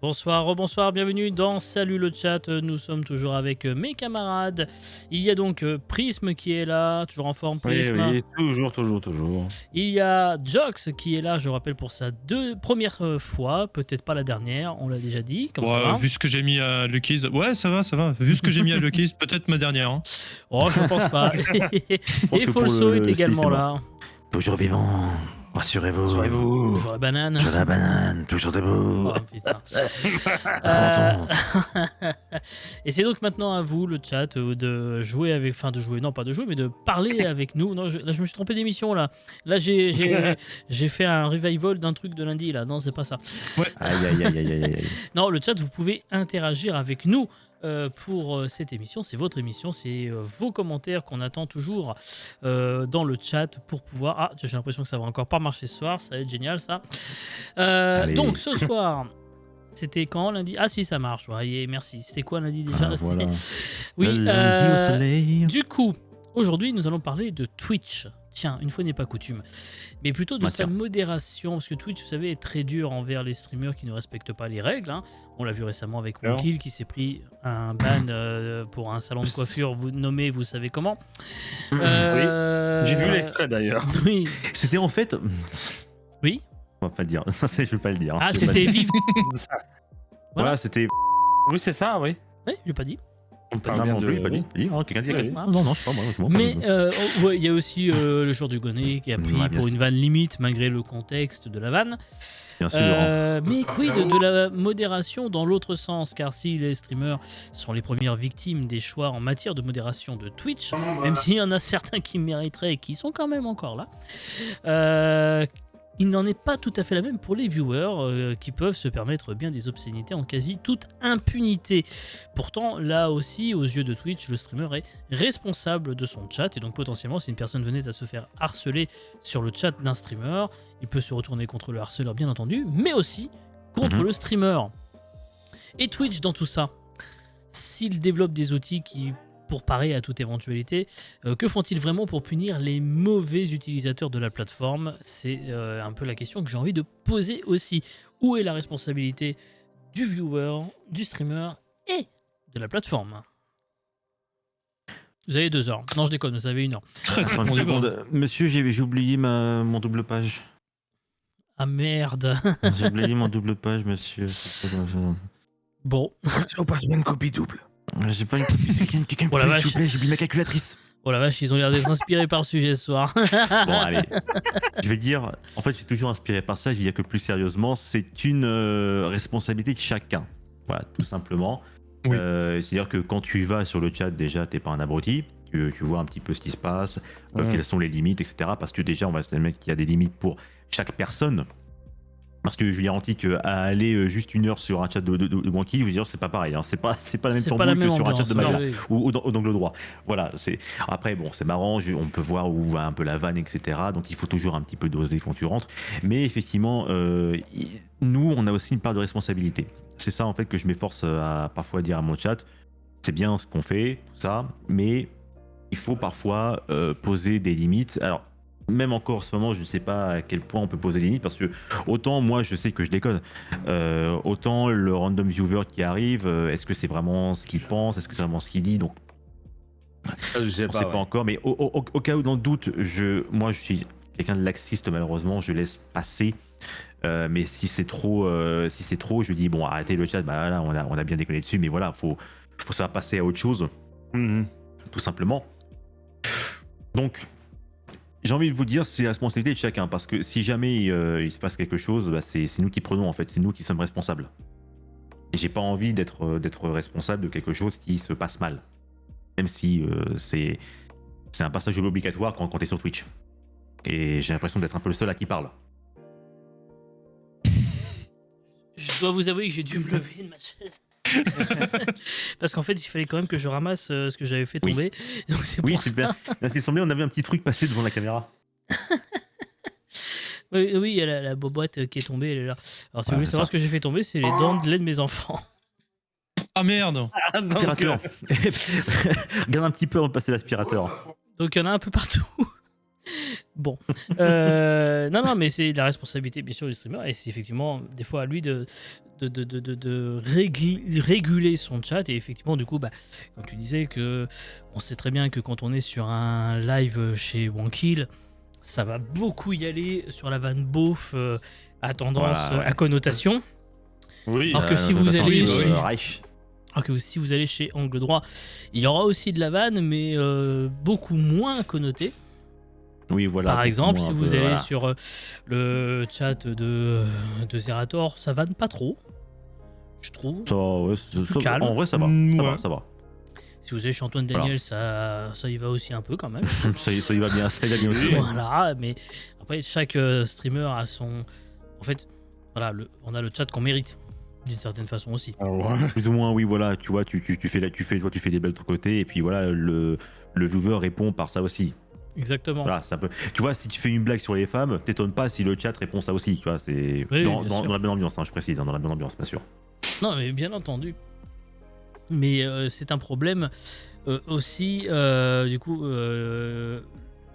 Bonsoir, rebonsoir, bienvenue dans Salut le chat, nous sommes toujours avec mes camarades. Il y a donc Prism qui est là, toujours en forme Oui, Prism. oui, toujours. Il y a Jox qui est là, je rappelle pour sa première fois, peut-être pas la dernière, on l'a déjà dit, comme ça va. Vu ce que j'ai mis à Lucky's, ouais ça va. Vu ce que j'ai mis à Lucky's, peut-être ma dernière. Hein. Oh, je pense pas. Et que pour Folso est le également style, c'est là. Toujours vivant, rassurez-vous. Bonjour la banane. Toujours la banane, toujours debout. Oh putain. Printemps. Et c'est donc maintenant à vous, le chat, de jouer avec. Enfin, de jouer, non pas de jouer, mais de parler avec nous. Non, là, je me suis trompé d'émission là. Là, j'ai fait un revival d'un truc de lundi là. Non, c'est pas ça. Aïe. Non, le chat, vous pouvez interagir avec nous. Pour cette émission, c'est votre émission, c'est vos commentaires qu'on attend toujours dans le chat pour pouvoir... Ah, j'ai l'impression que ça va encore pas marcher ce soir, ça va être génial ça. Donc ce soir, c'était quand lundi? Ah si, ça marche, ouais, merci. C'était quoi lundi déjà? Voilà. Oui, Le lundi au soleil. du coup, aujourd'hui nous allons parler de Twitch. Tiens, une fois n'est pas coutume. Mais plutôt de sa modération, parce que Twitch, vous savez, est très dur envers les streamers qui ne respectent pas les règles. Hein. On l'a vu récemment avec Wonkill qui s'est pris un ban pour un salon de coiffure, vous nommez, vous savez comment. Oui, j'ai vu l'extrait d'ailleurs. Oui. C'était en fait... Oui. On va pas le dire, je vais pas le dire. Ah, c'était vif. Voilà, c'était... Oui, c'est ça, oui. Oui, je l'ai pas dit. On parle Non, bien non, de... lui, pas dit. Quelqu'un dit... Oui. Non, je sais pas, moi. je m'en Mais fous. ouais, il y a aussi le joueur du Gonnet qui a pris Ouais, bien pour sûr. une vanne limite malgré le contexte de la vanne. Bien sûr. Mais quid de la modération dans l'autre sens, car si les streamers sont les premières victimes des choix en matière de modération de Twitch, même s'il y en a certains qui mériteraient et qui sont quand même encore là, il n'en est pas tout à fait la même pour les viewers qui peuvent se permettre bien des obscénités en quasi toute impunité. Pourtant, là aussi, aux yeux de Twitch, le streamer est responsable de son chat et donc potentiellement, si une personne venait à se faire harceler sur le chat d'un streamer, il peut se retourner contre le harceleur, bien entendu, mais aussi contre le streamer. Et Twitch, dans tout ça, s'il développe des outils pour parer à toute éventualité, que font-ils vraiment pour punir les mauvais utilisateurs de la plateforme? C'est un peu la question que j'ai envie de poser aussi. Où est la responsabilité du viewer, du streamer et de la plateforme? Vous avez 2 heures. Non, je déconne, vous avez 1 heure. Attends une seconde. Monsieur, j'ai oublié mon double page. Ah merde. J'ai oublié mon double page, monsieur. Bon. Faut pas une copie double. J'ai pas une copie. Quelqu'un Oh la vache. s'il vous plaît, j'ai oublié ma calculatrice. Oh la vache, ils ont l'air d'être inspirés par le sujet ce soir. Bon, allez. Je vais dire, en fait, je suis toujours inspiré par ça. Je vais dire que plus sérieusement, c'est une responsabilité de chacun. Voilà, tout simplement. Oui. C'est-à-dire que quand tu vas sur le chat, déjà, t'es pas un abruti. Tu vois un petit peu ce qui se passe, quelles sont les limites, etc. Parce que déjà, on va se mettre qu'il y a des limites pour chaque personne. Parce que je lui garantis qu'à aller juste 1 heure sur un chat de Wonky, je veux dire, c'est pas pareil. Hein. C'est pas la même tambouille que sur un chat de Maga ou d'angle droit. Voilà. Après, bon, c'est marrant. On peut voir où va un peu la vanne, etc. Donc, il faut toujours un petit peu doser quand tu rentres. Mais effectivement, nous, on a aussi une part de responsabilité. C'est ça, en fait, que je m'efforce à parfois dire à mon chat. C'est bien ce qu'on fait, tout ça, mais il faut parfois poser des limites. Alors, même encore en ce moment, je ne sais pas à quel point on peut poser des limites parce que autant moi je sais que je déconne, autant le random viewer qui arrive, est-ce que c'est vraiment ce qu'il pense, est-ce que c'est vraiment ce qu'il dit, donc Je sais on ne sait pas encore, mais au cas où dans le doute, moi je suis quelqu'un de laxiste malheureusement, je laisse passer. Mais si c'est trop, je dis bon arrêtez le chat, bah là on a bien déconné dessus, mais voilà faut ça passer à autre chose, tout simplement. Donc j'ai envie de vous dire, c'est la responsabilité de chacun, parce que si jamais il se passe quelque chose, bah, c'est nous qui prenons en fait, c'est nous qui sommes responsables. Et j'ai pas envie d'être responsable de quelque chose qui se passe mal, même si c'est un passage obligatoire quand t'es sur Twitch. Et j'ai l'impression d'être un peu le seul à qui parle. Je dois vous avouer que j'ai dû me lever de ma chaise. Parce qu'en fait, il fallait quand même que je ramasse ce que j'avais fait tomber. Donc c'est Oui, pour super. ça. Là, il semblait on avait un petit truc passé devant la caméra. Oui, il y a la boboite qui est tombée, elle est là. Alors si vous voulez savoir ce que j'ai fait tomber, c'est les dents de lait de mes enfants. Ah merde. Aspirateur. Regarde un petit peu avant de passer l'aspirateur. Donc il y en a un peu partout. Bon. Non, mais c'est la responsabilité, bien sûr, du streamer. Et c'est effectivement, des fois, à lui de réguler son chat. Et effectivement, du coup, comme tu disais, on sait très bien que quand on est sur un live chez Wankill, ça va beaucoup y aller sur la vanne beauf à tendance, à connotation. Oui. Alors que si vous allez chez... Reich. Alors que si vous allez chez Angle Droit, il y aura aussi de la vanne, mais beaucoup moins connotée. Oui, voilà. Par exemple, moins si un vous peu, allez voilà. sur le chat de Zerator, ça vanne pas trop, je trouve. Ça, ouais, plus calme. En vrai, ça va. Ouais. Ça va. Si vous allez chez Antoine Daniel, ça y va aussi un peu quand même. Ça y va bien, ça y va bien aussi. ouais. Voilà, mais après, chaque streamer a son... En fait, voilà, on a le chat qu'on mérite, d'une certaine façon aussi. Ah ouais. Plus ou moins, oui, voilà. Tu vois, tu fais des blagues de ton côté, et puis voilà, le viewer répond par ça aussi. Exactement. Voilà, ça peut. Tu vois, si tu fais une blague sur les femmes, t'étonnes pas si le chat répond ça aussi. Tu vois, c'est Oui, dans, bien dans, sûr. dans la bonne ambiance, hein, je précise, hein, dans la bonne ambiance, bien sûr. Non, mais bien entendu. Mais c'est un problème aussi, du coup,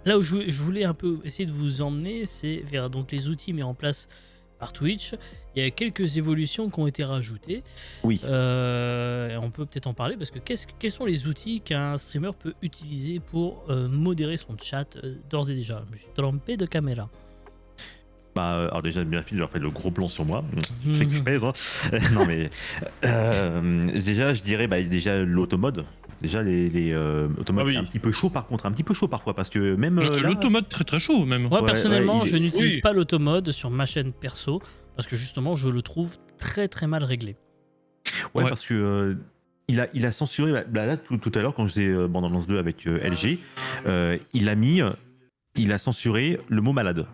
là où je voulais un peu essayer de vous emmener, c'est vers donc, les outils mis en place par Twitch. Il y a quelques évolutions qui ont été rajoutées. Oui. On peut peut-être en parler parce que quels sont les outils qu'un streamer peut utiliser pour modérer son chat d'ores et déjà. Je me suis trompé de caméra. Alors déjà, bien rapide, leur fait le gros plan sur moi. C'est que je pèse. Hein. Non mais déjà, je dirais déjà l'automode. Déjà les automodes, Ah oui. un petit peu chaud par contre, un petit peu chaud parfois parce que même là, L'automode très très chaud même. Moi, Ouais, personnellement, ouais, je n'utilise oui. pas l'automode sur ma chaîne perso parce que justement, je le trouve très très mal réglé. ouais, Ouais. parce que il a censuré là tout à l'heure quand je faisais Borderlands 2 avec LG, il a censuré le mot malade.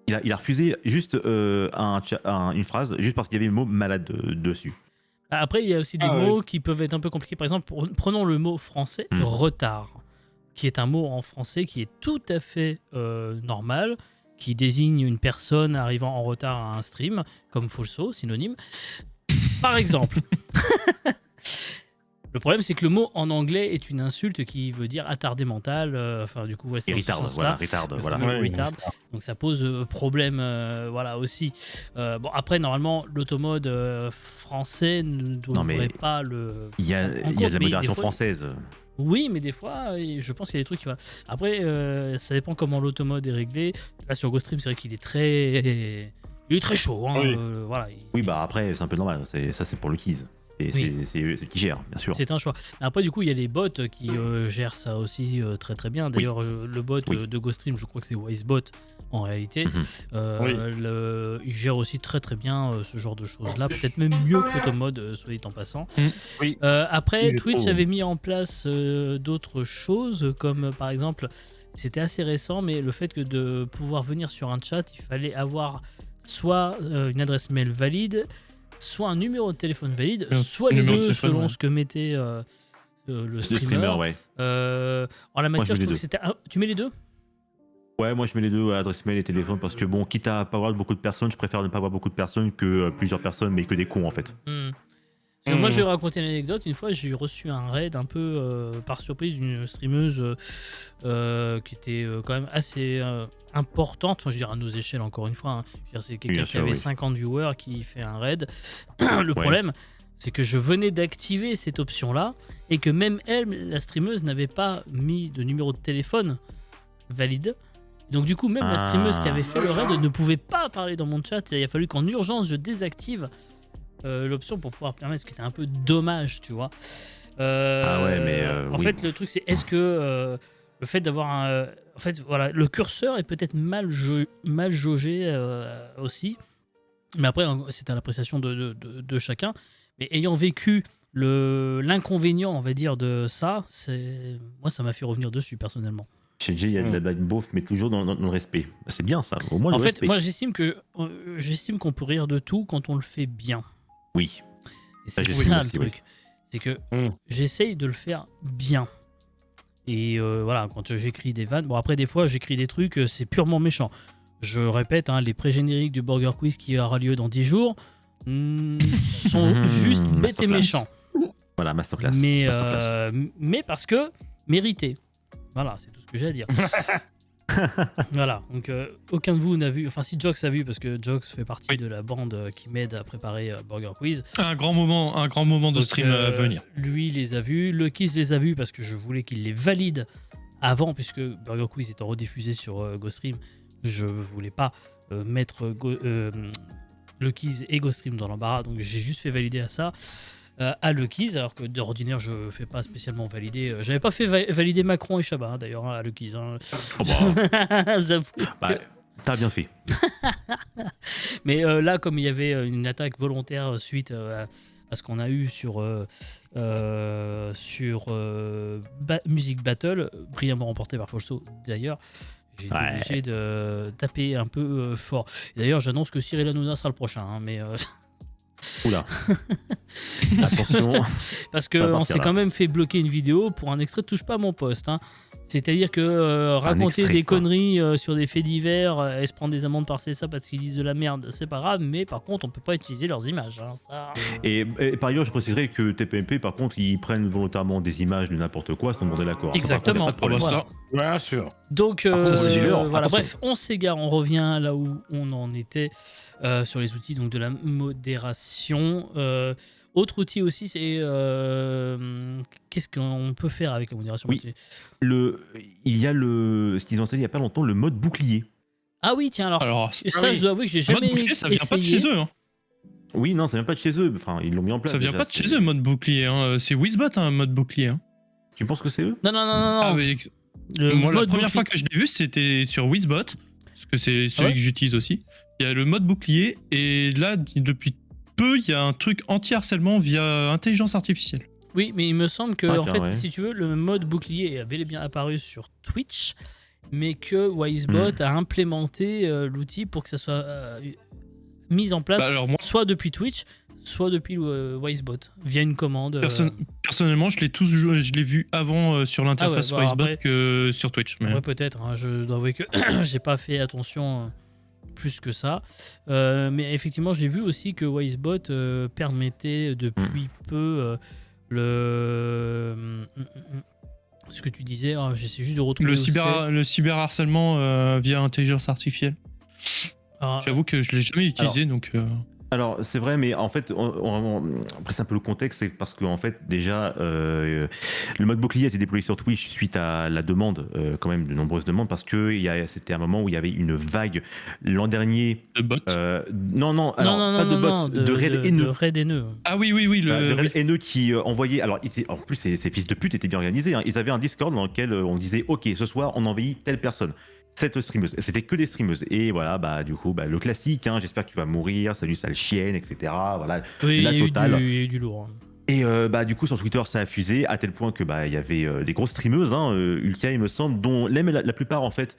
Il a refusé juste une phrase juste parce qu'il y avait le mot malade dessus. Après, il y a aussi des Ah mots qui peuvent être un peu compliqués. Par exemple, prenons le mot français, retard, qui est un mot en français qui est tout à fait normal, qui désigne une personne arrivant en retard à un stream, comme Folso, synonyme. Par exemple. Le problème, c'est que le mot en anglais est une insulte qui veut dire attardé mental. Enfin, du coup, ouais, c'est Et dans ce retard, sens-là. voilà, retard, Le voilà. fameux Ouais, retard. Donc ça pose problème, voilà aussi. Bon, après, normalement, l'automode français ne devrait pas le. Il y a en de compte, la mais modération des fois- française. Oui, mais des fois, je pense qu'il y a des trucs qui va. Après, ça dépend comment l'automode est réglé. Là, sur GoStream, c'est vrai qu'il est très. Il est très chaud. Hein, Oui. voilà. Oui, après, c'est un peu normal. Ça, c'est pour le keys. Et Oui. c'est eux qui gèrent, bien sûr. C'est un choix. Mais après, du coup, il y a les bots qui gèrent ça aussi très très bien. D'ailleurs, le bot Oui. de GoStream, je crois que c'est Wisebot en réalité. Oui. Il gère aussi très très bien ce genre de choses-là. Peut-être même mieux que l'automode, soit dit en passant. Oui. Après, Oui, je Twitch trouve. avait mis en place d'autres choses, comme par exemple, c'était assez récent, mais le fait que de pouvoir venir sur un chat, il fallait avoir soit une adresse mail valide, soit un numéro de téléphone valide, soit les numéro de deux téléphone, selon ouais. ce que mettait le Le streamer. streamer, ouais. En la matière, je je mets trouve les que c'était. Tu mets les deux? Ouais, moi je mets les deux, adresse mail et téléphone, parce que bon, quitte à pas avoir beaucoup de personnes, je préfère ne pas avoir beaucoup de personnes que plusieurs personnes, mais que des cons en fait. Parce que moi, je vais raconter une anecdote. Une fois, j'ai reçu un raid un peu par surprise d'une streameuse qui était quand même assez importante. Enfin, je veux dire, à nos échelles, encore une fois. Hein. Je veux dire, c'est quelqu'un bien qui sûr, avait oui. 50 viewers qui fait un raid. Le problème, c'est que je venais d'activer cette option-là et que même elle, la streameuse, n'avait pas mis de numéro de téléphone valide. Donc du coup, même la streameuse qui avait fait le raid ne pouvait pas parler dans mon chat. Il a fallu qu'en urgence, je désactive l'option pour pouvoir permettre, ce qui était un peu dommage, tu vois. Ah ouais, mais en oui. fait, le truc, c'est est-ce que le fait d'avoir un... en fait, voilà, le curseur est peut-être mal jaugé aussi. Mais après, c'est à l'appréciation de chacun. Mais ayant vécu l'inconvénient, on va dire, de ça, moi, ça m'a fait revenir dessus, personnellement. Chez Jay, il y a de la blague beauf, mais toujours dans le respect. C'est bien ça, au moins En le fait, respect. moi, j'estime qu'on peut rire de tout quand on le fait bien. Oui. Et c'est j'estime ça le aussi, truc. C'est que Mm. j'essaye de le faire bien. Et voilà, quand j'écris des vannes... Bon, après, des fois, j'écris des trucs, c'est purement méchant. Je répète, hein, les pré-génériques du Burger Quiz qui aura lieu dans 10 jours sont juste bêtes et masterclass. méchants. Voilà, masterclass. Mais, Masterclass. mais parce que mérité. Voilà, c'est tout ce que j'ai à dire. Voilà, donc aucun de vous n'a vu, enfin si Jox a vu, parce que Jox fait partie Oui. de la bande qui m'aide à préparer Burger Quiz. Un grand moment de Donc, stream à venir. Lui les a vus, Lucky les a vus parce que je voulais qu'il les valide avant, puisque Burger Quiz étant rediffusé sur GoStream, je voulais pas mettre Lucky's et GoStream dans l'embarras, donc j'ai juste fait valider à ça. À Lucky's, alors que d'ordinaire je fais pas spécialement valider. J'avais pas fait valider Macron et Chabat d'ailleurs à Lucky's. Oh bah, J'avoue. bah, t'as bien fait. Mais là, comme il y avait une attaque volontaire suite à ce qu'on a eu sur Music Battle, brillamment remporté par Folso d'ailleurs, j'ai été obligé de taper un peu fort. Et d'ailleurs, j'annonce que Cyril Hanouna sera le prochain, hein, mais Oula. Attention. parce Ça va qu'on partir s'est là. quand même fait bloquer une vidéo pour un extrait de Touche pas à mon poste. Hein. C'est-à-dire que raconter extrait, des quoi. conneries sur des faits divers et se prendre des amendes par CSA parce qu'ils disent de la merde, c'est pas grave, mais par contre, on peut pas utiliser leurs images. Hein, ça... Et par ailleurs, je préciserai que TPMP, par contre, ils prennent volontairement des images de n'importe quoi sans demander l'accord. Exactement. Par contre, y a pas de problème. Ah bah ça. Voilà. Bien sûr. Donc, ça, c'est Gilles. voilà, Attention. bref, on s'égare, on revient là où on en était sur les outils donc, de la modération. Autre outil aussi, c'est qu'est-ce qu'on peut faire avec la modération? Oui. Il y a ce qu'ils ont installé il y a pas longtemps, le mode bouclier. Ah oui, tiens, alors, Alors, ça, je dois avouer que j'ai mode jamais bouclier, ça vient pas de essayé. chez eux. Hein. Oui, non, ça vient pas de chez eux. Enfin, ils l'ont mis en place. Ça vient déjà, pas de chez eux, mode bouclier. Hein. C'est Wizbot, un mode bouclier. Hein. Tu penses que c'est eux? Non, non, non, non. Ah, mais Le moi, la mode première bouclier- fois que je l'ai vu, c'était sur Wizbot, parce que c'est celui ouais que j'utilise aussi. Il y a le mode bouclier, et là, depuis peu, il y a un truc anti-harcèlement via intelligence artificielle. Oui, mais il me semble que, Ah, en tiens, fait, ouais. si tu veux, le mode bouclier est bel et bien apparu sur Twitch, mais que Wisebot a implémenté l'outil pour que ça soit mis en place Bah, alors moi, soit depuis Twitch, soit depuis Wisebot, via une commande. personnellement, je l'ai vu avant sur l'interface bah, Wisebot après- que sur Twitch. Mais... Ouais, peut-être. Hein, je dois avouer que j'ai pas fait attention plus que ça. Mais effectivement, j'ai vu aussi que Wisebot permettait depuis peu ce que tu disais. J'essaie juste de retrouver Le cyberharcèlement via intelligence artificielle. J'avoue que je l'ai jamais utilisé, donc... Alors, c'est vrai, mais en fait, après, c'est un peu le contexte, c'est parce que, en fait, déjà, le mode bouclier a été déployé sur Twitch suite à la demande, quand même, de nombreuses demandes, parce que c'était un moment où il y avait une vague l'an dernier. De bot. Non, alors, pas de bot, de raid haineux. De raid haineux. Ah oui, De raid haineux qui envoyait. Alors, en plus, ces fils de pute étaient bien organisés. Hein. Ils avaient un Discord dans lequel on disait ok, ce soir, on envahit telle personne. Cette streameuse, c'était que des streameuses. Et voilà, bah du coup, bah, le classique, hein, j'espère que tu vas mourir, salut sale chienne, etc. Voilà, Oui, la il y a totale. eu du lourd. Hein. Et bah du coup sur Twitter ça a fusé à tel point que bah il y avait des grosses streameuses, hein, Ultia il me semble, dont la plupart en fait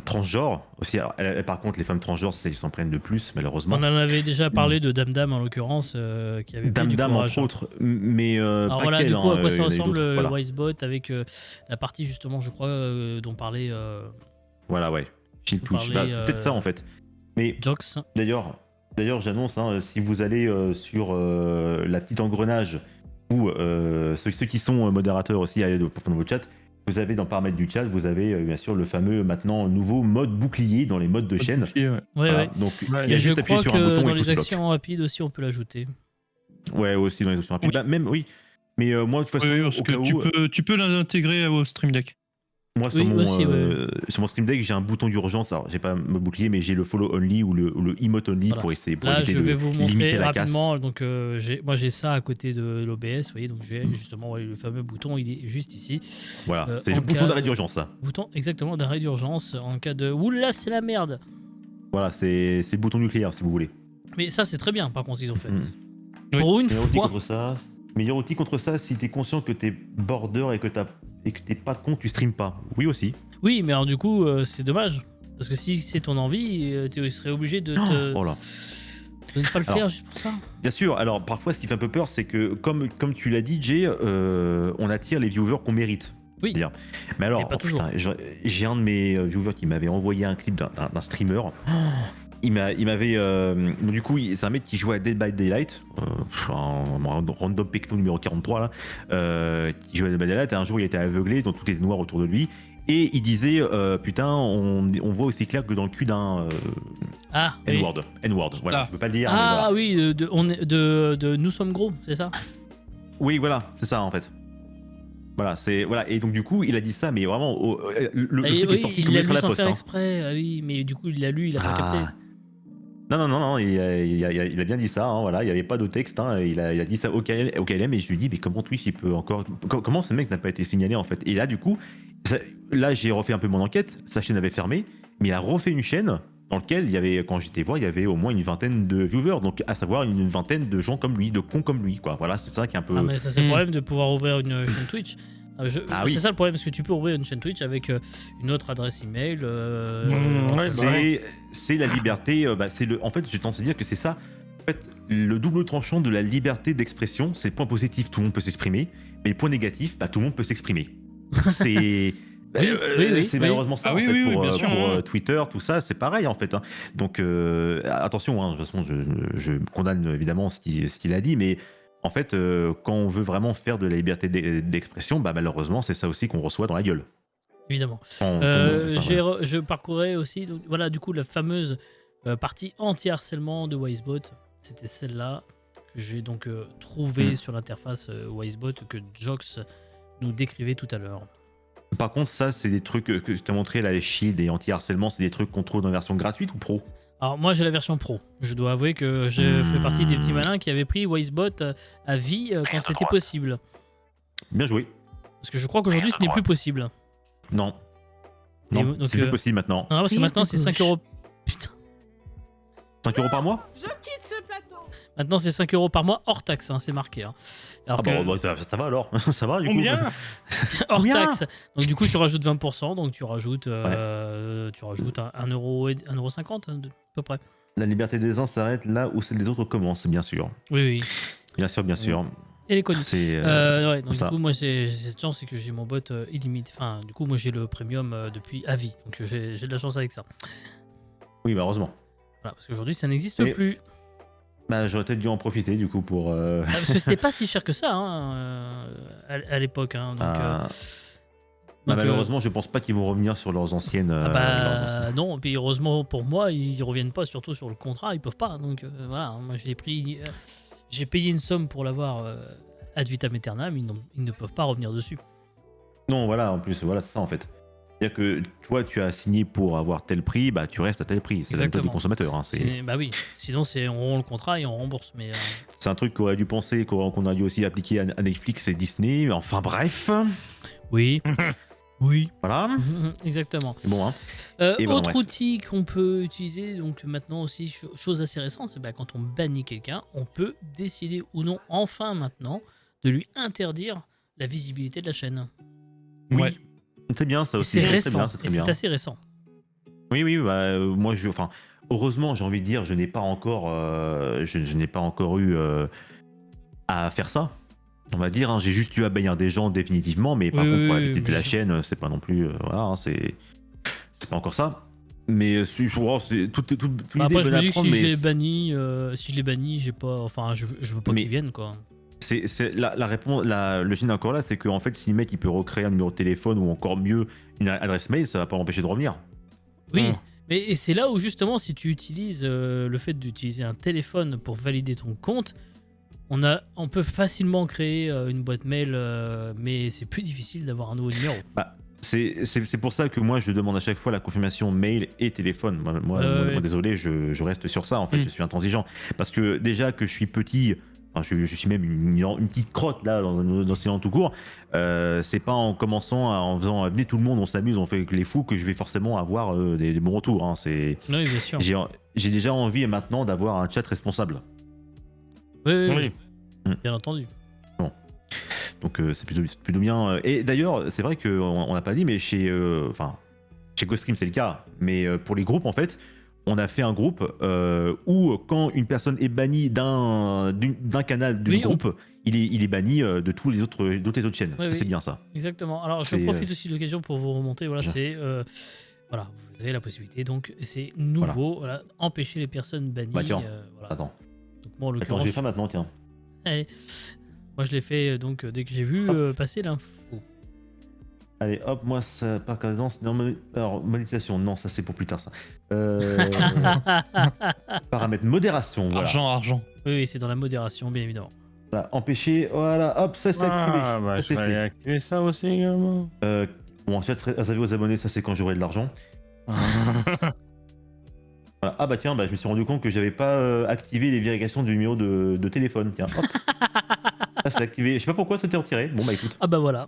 transgenres aussi. Alors, par contre les femmes transgenres c'est celles qui s'en prennent de plus malheureusement. On en avait déjà parlé de Dame Dame en l'occurrence, qui avait pris du Dame courage. entre autres, mais Alors pas voilà, qu'elle, du coup, à hein, quoi ça il y en a ressemble d'autres, voilà. Wisebot avec la partie justement, je crois, dont parlait Voilà, ouais. Shield Faut Twitch, parler, bah, peut-être ça en fait. Mais Jox. d'ailleurs j'annonce, hein, si vous allez sur la petite engrenage ou ceux qui sont modérateurs aussi, allez dans vos chats, vous avez dans paramètres du chat, vous avez bien sûr le fameux maintenant nouveau mode bouclier dans les modes de chaîne. Bouclier, ouais. Ouais, Voilà. ouais. Donc il y Ouais, a Et je juste à appuyer crois sur un que bouton dans et tout les se bloque. actions rapides aussi, on peut l'ajouter. Ouais, aussi dans les actions rapides. Oui. Bah, même oui. Mais moi de toute façon, Oui, parce au que cas où, tu peux l'intégrer au Stream Deck. moi sur, Oui, mon, aussi, ouais. sur mon Stream Deck, j'ai un bouton d'urgence. Alors j'ai pas mode bouclier, mais j'ai le follow only ou le emote only Voilà. pour essayer pour Là, éviter je de vais vous limiter montrer la casse. rapidement. Donc, moi, j'ai ça à côté de l'OBS, vous voyez. Donc, j'ai justement le fameux bouton, il est juste ici. Voilà, c'est en le bouton cas- d'arrêt d'urgence ça. Bouton exactement d'arrêt d'urgence en cas de oula, c'est la merde. Voilà, c'est le bouton nucléaire si vous voulez. Mais ça, c'est très bien, par contre, ce qu'ils ont fait. Mm. Oui. Pour une Meilleur outil fois. contre ça. Meilleur outil contre ça, si t'es conscient que t'es border et que t'es pas con, tu streames pas. Oui aussi. Oui, mais alors, du coup, c'est dommage. Parce que si c'est ton envie, tu serais obligé de Oh là. ne pas le faire Alors, juste pour ça. Bien sûr, alors parfois ce qui fait un peu peur, c'est que comme tu l'as dit, Jay, on attire les viewers qu'on mérite. Oui. C'est-à-dire- Mais alors, Mais pas toujours. j'ai un de mes viewers qui m'avait envoyé un clip d'un streamer. Il m'avait. Donc du coup, c'est un mec qui jouait à Dead by Daylight, en random pecto numéro 43 là, qui jouait à Dead by Daylight. Et un jour, il était aveuglé, donc tout était noir autour de lui. Et il disait, putain, on voit aussi clair que dans le cul d'un Ah, oui. N-word, voilà, Ah. je peux pas le dire. mais Ah voilà. oui, de Nous sommes gros, c'est ça? Oui, voilà, c'est ça en fait. Voilà, et donc du coup, il a dit ça, mais vraiment, le Ah, truc est oui, sorti il comme l'a lettre lu à la sans poste. faire hein. exprès. Ah oui, mais du coup, il l'a lu, il a pas capté. Non, il a bien dit ça, hein, voilà, il n'y avait pas de texte, hein, il a dit ça au KLM, et je lui dis, mais comment Twitch, il peut encore. Comment ce mec n'a pas été signalé en fait? Et là, du coup, là, j'ai refait un peu mon enquête, sa chaîne avait fermé, mais il a refait une chaîne dans laquelle il y avait, quand j'étais voir, il y avait au moins une vingtaine de viewers, donc à savoir une vingtaine de gens comme lui, de cons comme lui, quoi. Voilà, c'est ça qui est un peu. Ah, mais ça, c'est le problème de pouvoir ouvrir une chaîne Twitch. Ah oui. C'est ça le problème, parce que tu peux ouvrir une chaîne Twitch avec une autre adresse email. Ouais, C'est la liberté. En fait, j'ai tendance à dire que c'est ça. En fait, le double tranchant de la liberté d'expression, c'est le point positif, tout le monde peut s'exprimer, mais le point négatif, tout le monde peut s'exprimer. C'est c'est malheureusement ça Ah en oui, fait, oui, pour, bien sûr. pour Twitter, tout ça, c'est pareil en fait. hein. Donc attention, hein, de toute façon, je condamne évidemment ce qu'il a dit, mais en fait, quand on veut vraiment faire de la liberté d'expression, malheureusement, c'est ça aussi qu'on reçoit dans la gueule. Évidemment. C'est ça, ouais. Je parcourais aussi, donc, voilà, du coup, la fameuse partie anti-harcèlement de Wisebot. C'était celle-là que j'ai donc trouvée sur l'interface Wisebot que Jox nous décrivait tout à l'heure. Par contre, ça, c'est des trucs que je t'ai montré, là, les shields et anti-harcèlement, c'est des trucs qu'on trouve dans la version gratuite ou pro? Alors moi j'ai la version pro. Je dois avouer que je fais partie des petits malins qui avaient pris Wisebot à vie quand c'était possible. Bien joué. Parce que je crois qu'aujourd'hui ce n'est plus possible. Non. Et Non, donc, c'est plus possible maintenant. Non, parce que maintenant c'est 5 euros. Putain. 5 euros par mois? Je quitte ce plateau. Maintenant c'est 5 euros par mois hors taxe, hein, c'est marqué. Hein. Alors ça va alors. Ça va du Combien? coup. hors Combien taxe. Donc du coup tu rajoutes 20%, donc tu rajoutes 1 euro, 1,50 € à peu près. La liberté des uns s'arrête là où celle des autres commence, bien sûr. Oui. Bien sûr. Et les colis. C'est Ouais, donc ça. du coup, moi, j'ai cette chance, c'est que j'ai mon bot illimité. Enfin, du coup, moi, j'ai le premium depuis à vie. Donc, j'ai de la chance avec ça. Oui, heureusement. Voilà, parce qu'aujourd'hui, ça n'existe Mais- plus. J'aurais peut-être dû en profiter du coup pour. Parce que c'était pas si cher que ça hein, à l'époque. Hein, donc, malheureusement, je pense pas qu'ils vont revenir sur leurs anciennes. non, puis heureusement pour moi, ils reviennent pas, surtout sur le contrat, ils peuvent pas. Donc voilà, moi j'ai pris. J'ai payé une somme pour l'avoir ad vitam aeternam, ils ne peuvent pas revenir dessus. Non, voilà, en plus, voilà, c'est ça en fait. C'est-à-dire que toi, tu as signé pour avoir tel prix, tu restes à tel prix. C'est la méthode du Exactement. consommateur. Hein, Bah oui, sinon on rend le contrat et on rembourse. Mais c'est un truc qu'on aurait dû penser, qu'on aurait dû aussi appliquer à Netflix et Disney. Enfin bref, oui, oui, voilà. exactement. C'est bon, hein. Et Autre bref. outil qu'on peut utiliser, donc maintenant aussi, chose assez récente, c'est quand on bannit quelqu'un, on peut décider ou non, enfin maintenant, de lui interdire la visibilité de la chaîne. Oui. Ouais. C'est bien ça aussi. C'est très récent, bien, c'est très et bien. c'est assez récent. Oui, moi, heureusement, j'ai envie de dire, je n'ai pas encore, je n'ai pas encore eu à faire ça. On va dire, hein, j'ai juste eu à bannir des gens définitivement, mais par contre, pour la visite de la chaîne, c'est pas non plus, voilà, hein, c'est pas encore ça. Mais tout l'idée Après, est je bonne me dis à que prendre, si je mais les bannis, j'ai pas, enfin, je veux pas Mais- qu'ils viennent, quoi. c'est la réponse, le gêne encore là, c'est qu'en fait, si le mec il peut recréer un numéro de téléphone ou encore mieux une adresse mail, ça va pas l'empêcher de revenir. Oui, mais et c'est là où justement, si tu utilises le fait d'utiliser un téléphone pour valider ton compte, on peut facilement créer une boîte mail, mais c'est plus difficile d'avoir un nouveau numéro. C'est pour ça que moi je demande à chaque fois la confirmation mail et téléphone. Moi, désolé, je reste sur ça en fait, je suis intransigeant. Parce que déjà que je suis petit, je suis même une petite crotte là dans l'océan tout court, c'est pas en commençant, en faisant venez tout le monde, on s'amuse, on fait les fous que je vais forcément avoir des bons retours. Hein. Oui, bien sûr. J'ai déjà envie maintenant d'avoir un chat responsable. Oui. Bien entendu. Donc c'est plutôt bien. Et d'ailleurs, c'est vrai qu'on n'a pas dit, mais chez GhostStream c'est le cas, mais pour les groupes en fait, on a fait un groupe où quand une personne est bannie d'un canal du groupe, il est banni de toutes les autres chaînes. Oui, C'est bien ça. Exactement. Alors je profite aussi de l'occasion pour vous remonter. Voilà, voilà, vous avez la possibilité. Donc c'est nouveau. Voilà, empêcher les personnes bannies. Tiens, voilà. attends. Donc, moi, en Attends, l'occurrence, je vais faire maintenant, tiens. moi je l'ai fait donc dès que j'ai vu passer l'info. Allez, hop, moi, ça, par cadence, non, alors, monétisation, non, ça c'est pour plus tard, ça. Paramètres, modération, voilà. Argent. Oui, c'est dans la modération, bien évidemment. Voilà, empêcher, voilà, hop, ça c'est activé. Ah, bah, Ça, je c'est vais fait. aller activer ça aussi également. Bon, ensuite, réservé aux abonnés, ça c'est quand j'aurai de l'argent. Voilà. Ah bah tiens, bah, je me suis rendu compte que j'avais pas activé les vérifications du numéro de téléphone, tiens, hop. Ça c'est activé, je sais pas pourquoi c'était retiré, bon bah écoute. Ah bah voilà.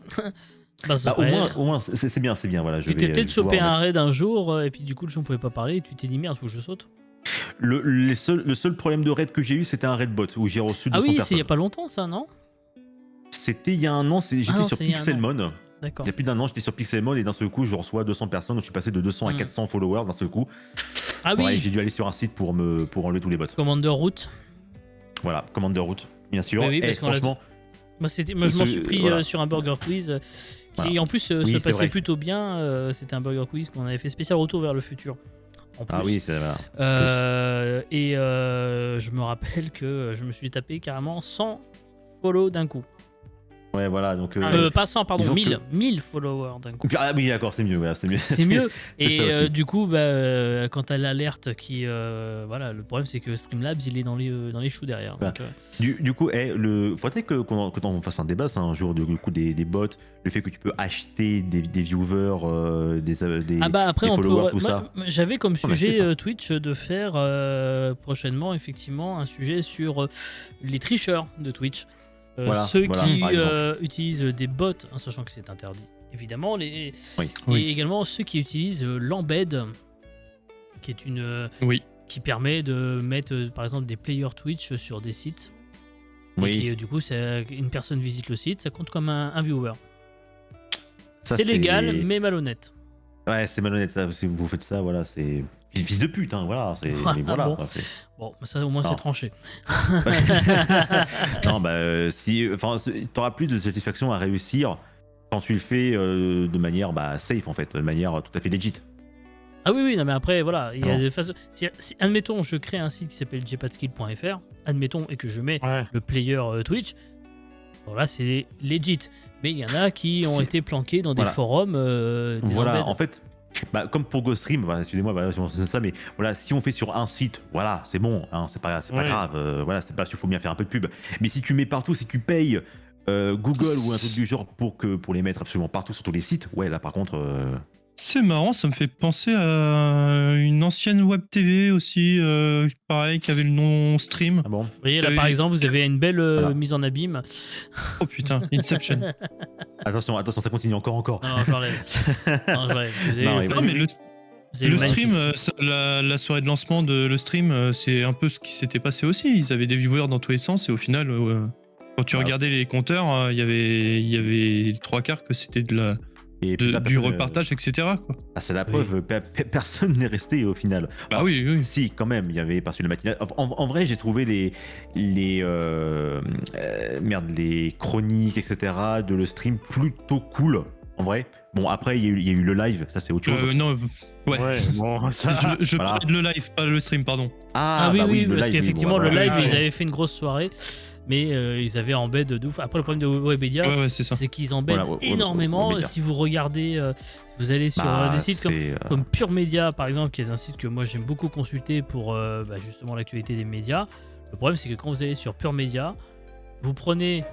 Bah, Bah, au moins c'est bien, voilà. Tu t'es peut-être chopé un raid un jour, et puis du coup, le jeu ne pouvait pas parler, et tu t'es dit merde, faut que je saute. Le seul problème de raid que j'ai eu, c'était un raid bot où j'ai reçu 200 Ah oui, c'est il personnes. y a pas longtemps ça, non? C'était il y a un an, j'étais non, sur c'est il y a un an. Pixelmon. D'accord. Il y a plus d'un an, j'étais sur Pixelmon et d'un seul coup, je reçois 200 personnes. Donc je suis passé de 200 à 400 followers d'un seul coup. Ah oui, Ouais, j'ai dû aller sur un site pour enlever tous les bots. Commander Route. Voilà, commande de route, bien sûr. Oui, parce et qu'on l'a franchement, Moi, je m'en suis pris voilà. sur un Burger Quiz qui Voilà. en plus Oui, se c'est passait vrai. plutôt bien. C'était un Burger Quiz qu'on avait fait spécial Retour vers le futur. En plus. Ah oui, c'est voilà. Je me rappelle que je me suis tapé carrément 100 follow d'un coup. Ouais, voilà. Donc, Pas 100, pardon, disons 1000 followers d'un coup. Ah oui, d'accord, c'est mieux. Voilà, c'est mieux. C'est mieux. C'est ça Et aussi. du coup, quand t'as l'alerte qui. Voilà, le problème c'est que Streamlabs il est dans les choux derrière. Voilà. Donc, Du coup, faudrait qu'on fasse un débat, ça, un jour, du coup, des bots, le fait que tu peux acheter des viewers, des Ah bah après des on followers, peut. tout ça. J'avais comme On a fait sujet ça. Twitch de faire prochainement effectivement un sujet sur les tricheurs de Twitch. Ceux voilà, qui par exemple. utilisent des bots, hein, sachant que c'est interdit évidemment, et Oui. également ceux qui utilisent l'embed, qui est Oui. qui permet de mettre par exemple des players Twitch sur des sites. Et Oui. qui, du coup, une personne visite le site, ça compte comme un viewer. Ça, C'est légal, mais malhonnête. Ouais, c'est malhonnête, ça. Si vous faites ça, voilà, c'est. Fils de pute, hein, voilà. Ah, Mais voilà. bon. quoi, c'est- Bon, ça au moins Non. c'est tranché. Non, bah, t'auras plus de satisfaction à réussir quand tu le fais de manière safe, en fait, de manière tout à fait legit. Ah oui, non mais après, voilà, il y a Non. des façons. Si, admettons, je crée un site qui s'appelle jpadskill.fr, admettons, et que je mets Ouais. le player Twitch, bon là c'est legit. Mais il y en a qui ont Si. été planqués dans des Voilà. forums. Des Voilà, embeds. en fait, comme pour GoStream, voilà, excusez-moi, voilà, c'est ça, mais voilà, si on fait sur un site, voilà, c'est bon, hein, c'est pas Ouais. grave, voilà, c'est pas qu'il faut bien faire un peu de pub. Mais si tu mets partout, si tu payes Google ou un truc du genre pour les mettre absolument partout sur tous les sites, ouais, là par contre, C'est marrant, ça me fait penser à une ancienne web TV aussi, pareil, qui avait le nom Stream. ah bon. Vous voyez, là Oui. par exemple, vous avez une belle Voilà. mise en abîme. Oh putain, Inception. Attention, ça continue encore. Non, j'enlève. Non, j'enlève. Vous avez- Non, vous et Non, avez- mais le vous avez stream, magnifique. la soirée de lancement de le stream, c'est un peu ce qui s'était passé aussi. Ils avaient des viewers dans tous les sens et au final, quand tu Ah. regardais les compteurs, il y avait les trois quarts que c'était Et puis là, du personne, repartage, etc. quoi. c'est la preuve, personne n'est resté au final. Bah oui. Si, quand même, il y avait parce que le matinal. En vrai, j'ai trouvé les chroniques, etc. de le stream plutôt cool. En vrai. Bon, après, il y a eu le live, ça c'est autre chose. Non, ouais. Ouais, bon, ça. Je Voilà. parlais de le live, pas le stream, pardon. Ah oui, bah oui, le parce live, qu'effectivement, bon, le voilà. live, ouais. ils avaient fait une grosse soirée, mais ils avaient embed de ouf. Après, le problème de Webedia, Ouais, c'est ça. c'est qu'ils embedent Voilà, énormément. Webedia. Si vous regardez, vous allez sur Bah, des sites c'est, comme Pure Média, par exemple, qui est un site que moi j'aime beaucoup consulter pour justement l'actualité des médias. Le problème, c'est que quand vous allez sur Pure Média, vous prenez.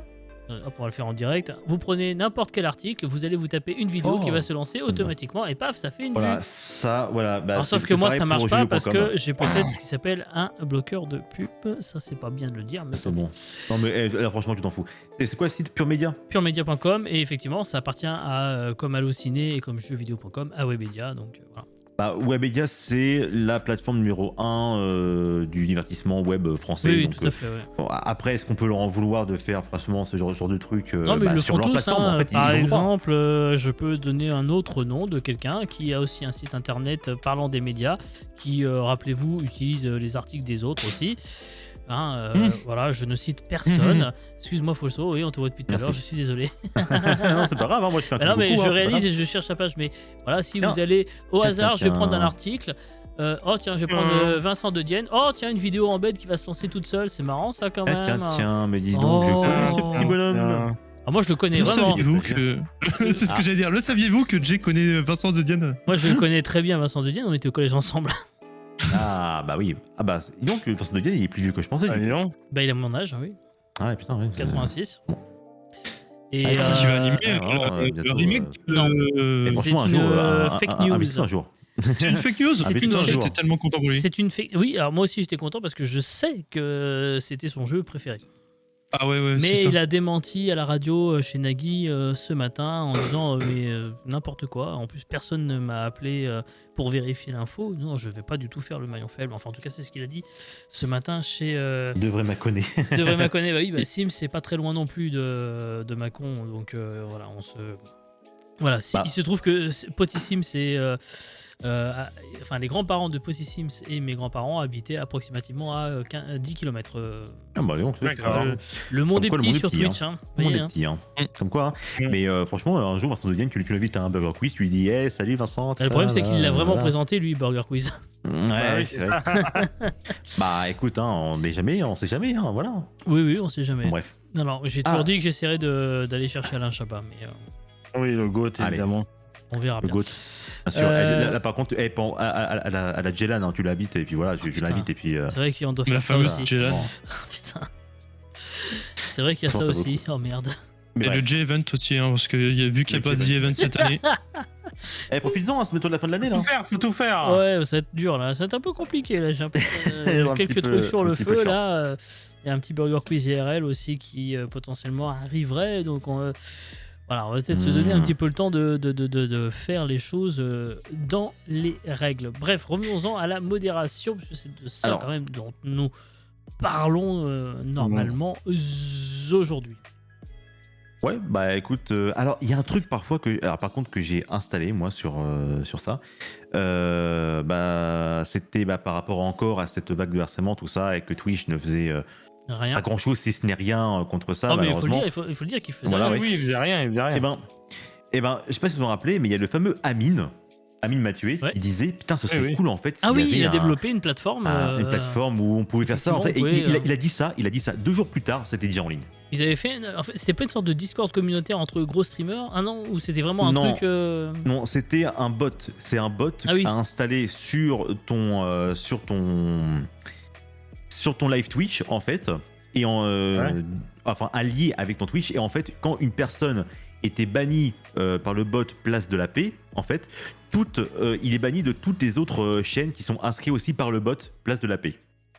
Hop, on va le faire en direct. Vous prenez n'importe quel article, vous allez vous taper une vidéo Oh. qui va se lancer automatiquement et paf, ça fait une Voilà, vue. ça, voilà. Bah, Alors, sauf c'est que moi, pareil ça marche pour pas jeuxvideo.com. parce que j'ai peut-être ce qui s'appelle un bloqueur de pub. Ça, c'est pas bien de le dire, mais C'est bon. Non, mais là, franchement, tu t'en fous. C'est quoi le site Pure Média? puremedia.com et effectivement, ça appartient à comme Allociné et comme jeuxvideo.com à Webedia. Donc voilà. Bah, Webedia, c'est la plateforme numéro 1 du divertissement web français. Oui, donc, tout à fait. Ouais. bon, après, est-ce qu'on peut leur en vouloir de faire franchement ce genre de truc Non, mais ils le sur font leur tous. plateforme Hein. en fait, Par ils ont le droit. exemple, je peux donner un autre nom de quelqu'un qui a aussi un site internet parlant des médias, qui, rappelez-vous, utilise les articles des autres aussi. Hein, voilà, je ne cite personne. Excuse-moi, Folso, oui, on te voit depuis tout à Merci. l'heure, je suis désolé. Non, c'est pas grave, hein, moi je fais un Mais truc non, mais beaucoup, je hein, c'est pas réalise grave. et je cherche la page. Mais voilà, si Non. vous allez au Tiens, hasard, tiens, je vais prendre un tiens. article. Oh, tiens, je vais prendre Vincent de Dienne. Oh, tiens, une vidéo en bête qui va se lancer toute seule. C'est marrant, ça, quand Ah, même. tiens, mais dis donc, je Oh. connais ce petit bonhomme. Alors moi, je le connais Le vraiment. saviez-vous que... C'est ce que j'allais dire. Le saviez-vous que Jay connaît Vincent de Dienne? Moi, je le connais très bien, Vincent de Dienne. On était au collège ensemble. Ah, bah oui. Ah, bah, donc, Vincent de Dienne, il est plus vieux que je pensais. Ah, du dis coup. donc. Bah, il a mon âge, oui. Ah, ouais, putain, ouais. 86. Et Ah, Qui va animer vraiment, le bientôt, remake non. Et C'est franchement, un une, jour, fake invite-le news. un jour. C'est une fake news. C'est Invite-le une un fake- jour. J'étais tellement content pour lui. C'est une fake. Oui, alors moi aussi, j'étais content parce que je sais que c'était son jeu préféré. Ah ouais, c'est Mais ça. il a démenti à la radio chez Nagui ce matin en disant mais n'importe quoi. En plus, personne ne m'a appelé pour vérifier l'info. Non, je vais pas du tout faire le maillon faible. Enfin, en tout cas, c'est ce qu'il a dit ce matin chez Devrait m'acconner. de vrai Mâcon. Bah oui, bah, Sims, c'est pas très loin non plus de Mâcon. Donc voilà, Voilà, Bah. il se trouve que Potty Sims c'est enfin, les grands-parents de Potty Sims et mes grands-parents habitaient approximativement à 10 km. Ah, bah, donc, D'accord. Le monde est Comme quoi, le petit monde est sur petit, Twitch. Hein. Tout le monde Voyez, est hein. petit, hein. Mm. Comme quoi. Hein. Mm. Mais franchement, un jour, Vincent de Dienne, tu l'invites à un burger quiz, tu lui dis hey, salut Vincent. tout Le ça, problème, c'est qu'il l'a vraiment voilà. présenté, lui, Burger Quiz. Ouais, Bah oui, c'est c'est vrai. ça. Bah écoute, hein, on sait jamais, hein, voilà. Oui, on sait jamais. Bon, bref. Alors, j'ai toujours Ah. dit que j'essaierais d'aller chercher Alain Chabat, mais Oui, le GOAT, Allez. évidemment. on verra Le bien. GOAT. Bien sûr. Euh, Là, par contre, à la Jelan, hein, tu l'habites, et puis voilà, tu Putain. l'invites, et puis. C'est vrai qu'on doit La faire ça fameuse aussi. Jelan. Putain. C'est vrai qu'il y a Non, ça ça vaut aussi. Oh merde. Mais Et bref. le J-Event aussi, hein, parce que vu qu'il n'y a Le pas de J-Event. J-Event cette année. Profites-en, hein, c'est bientôt la fin de l'année, là. Faut tout faire. Ouais, ça va être dur là. Ça va être un peu compliqué là. J'ai un peu, Un quelques petit peu- trucs sur un le petit peu feu short. là. Il y a un petit Burger Quiz IRL aussi qui potentiellement arriverait. Donc voilà, on va peut-être se donner un petit peu le temps de faire les choses dans les règles. Bref, revenons-en à la modération, parce que c'est de ça Alors. quand même dont nous parlons normalement aujourd'hui. Ouais, bah écoute, alors il y a un truc parfois par contre que j'ai installé moi sur ça. Bah c'était par rapport encore à cette vague de harcèlement, tout ça, et que Twitch ne faisait Rien. pas grand chose si ce n'est rien contre ça, Ah, mais il faut le malheureusement. dire, il faut le dire qu'il faisait Voilà, rien. ouais. Oui, il faisait rien, il faisait rien. Eh ben, je sais pas si vous vous en rappelez, mais il y a le fameux Amine Mathieu, Ouais. qui disait putain, ce serait oui. cool en fait. Ah s'il y oui, il a avait développé une plateforme. une plateforme où on pouvait faire ça. En fait, et effectivement, vous pouvez, il a dit ça 2 jours plus tard, c'était déjà en ligne. Ils avaient fait. En fait, c'était pas une sorte de Discord communautaire entre gros streamers, un an, où c'était vraiment un Non. truc. Non, c'était un bot. C'est un bot Ah oui. à installer sur ton live Twitch en fait, et enfin allié avec ton Twitch. Et en fait, quand une personne était bannie par le bot Place de la Paix, en fait, il est banni de toutes les autres chaînes qui sont inscrites aussi par le bot Place de la Paix.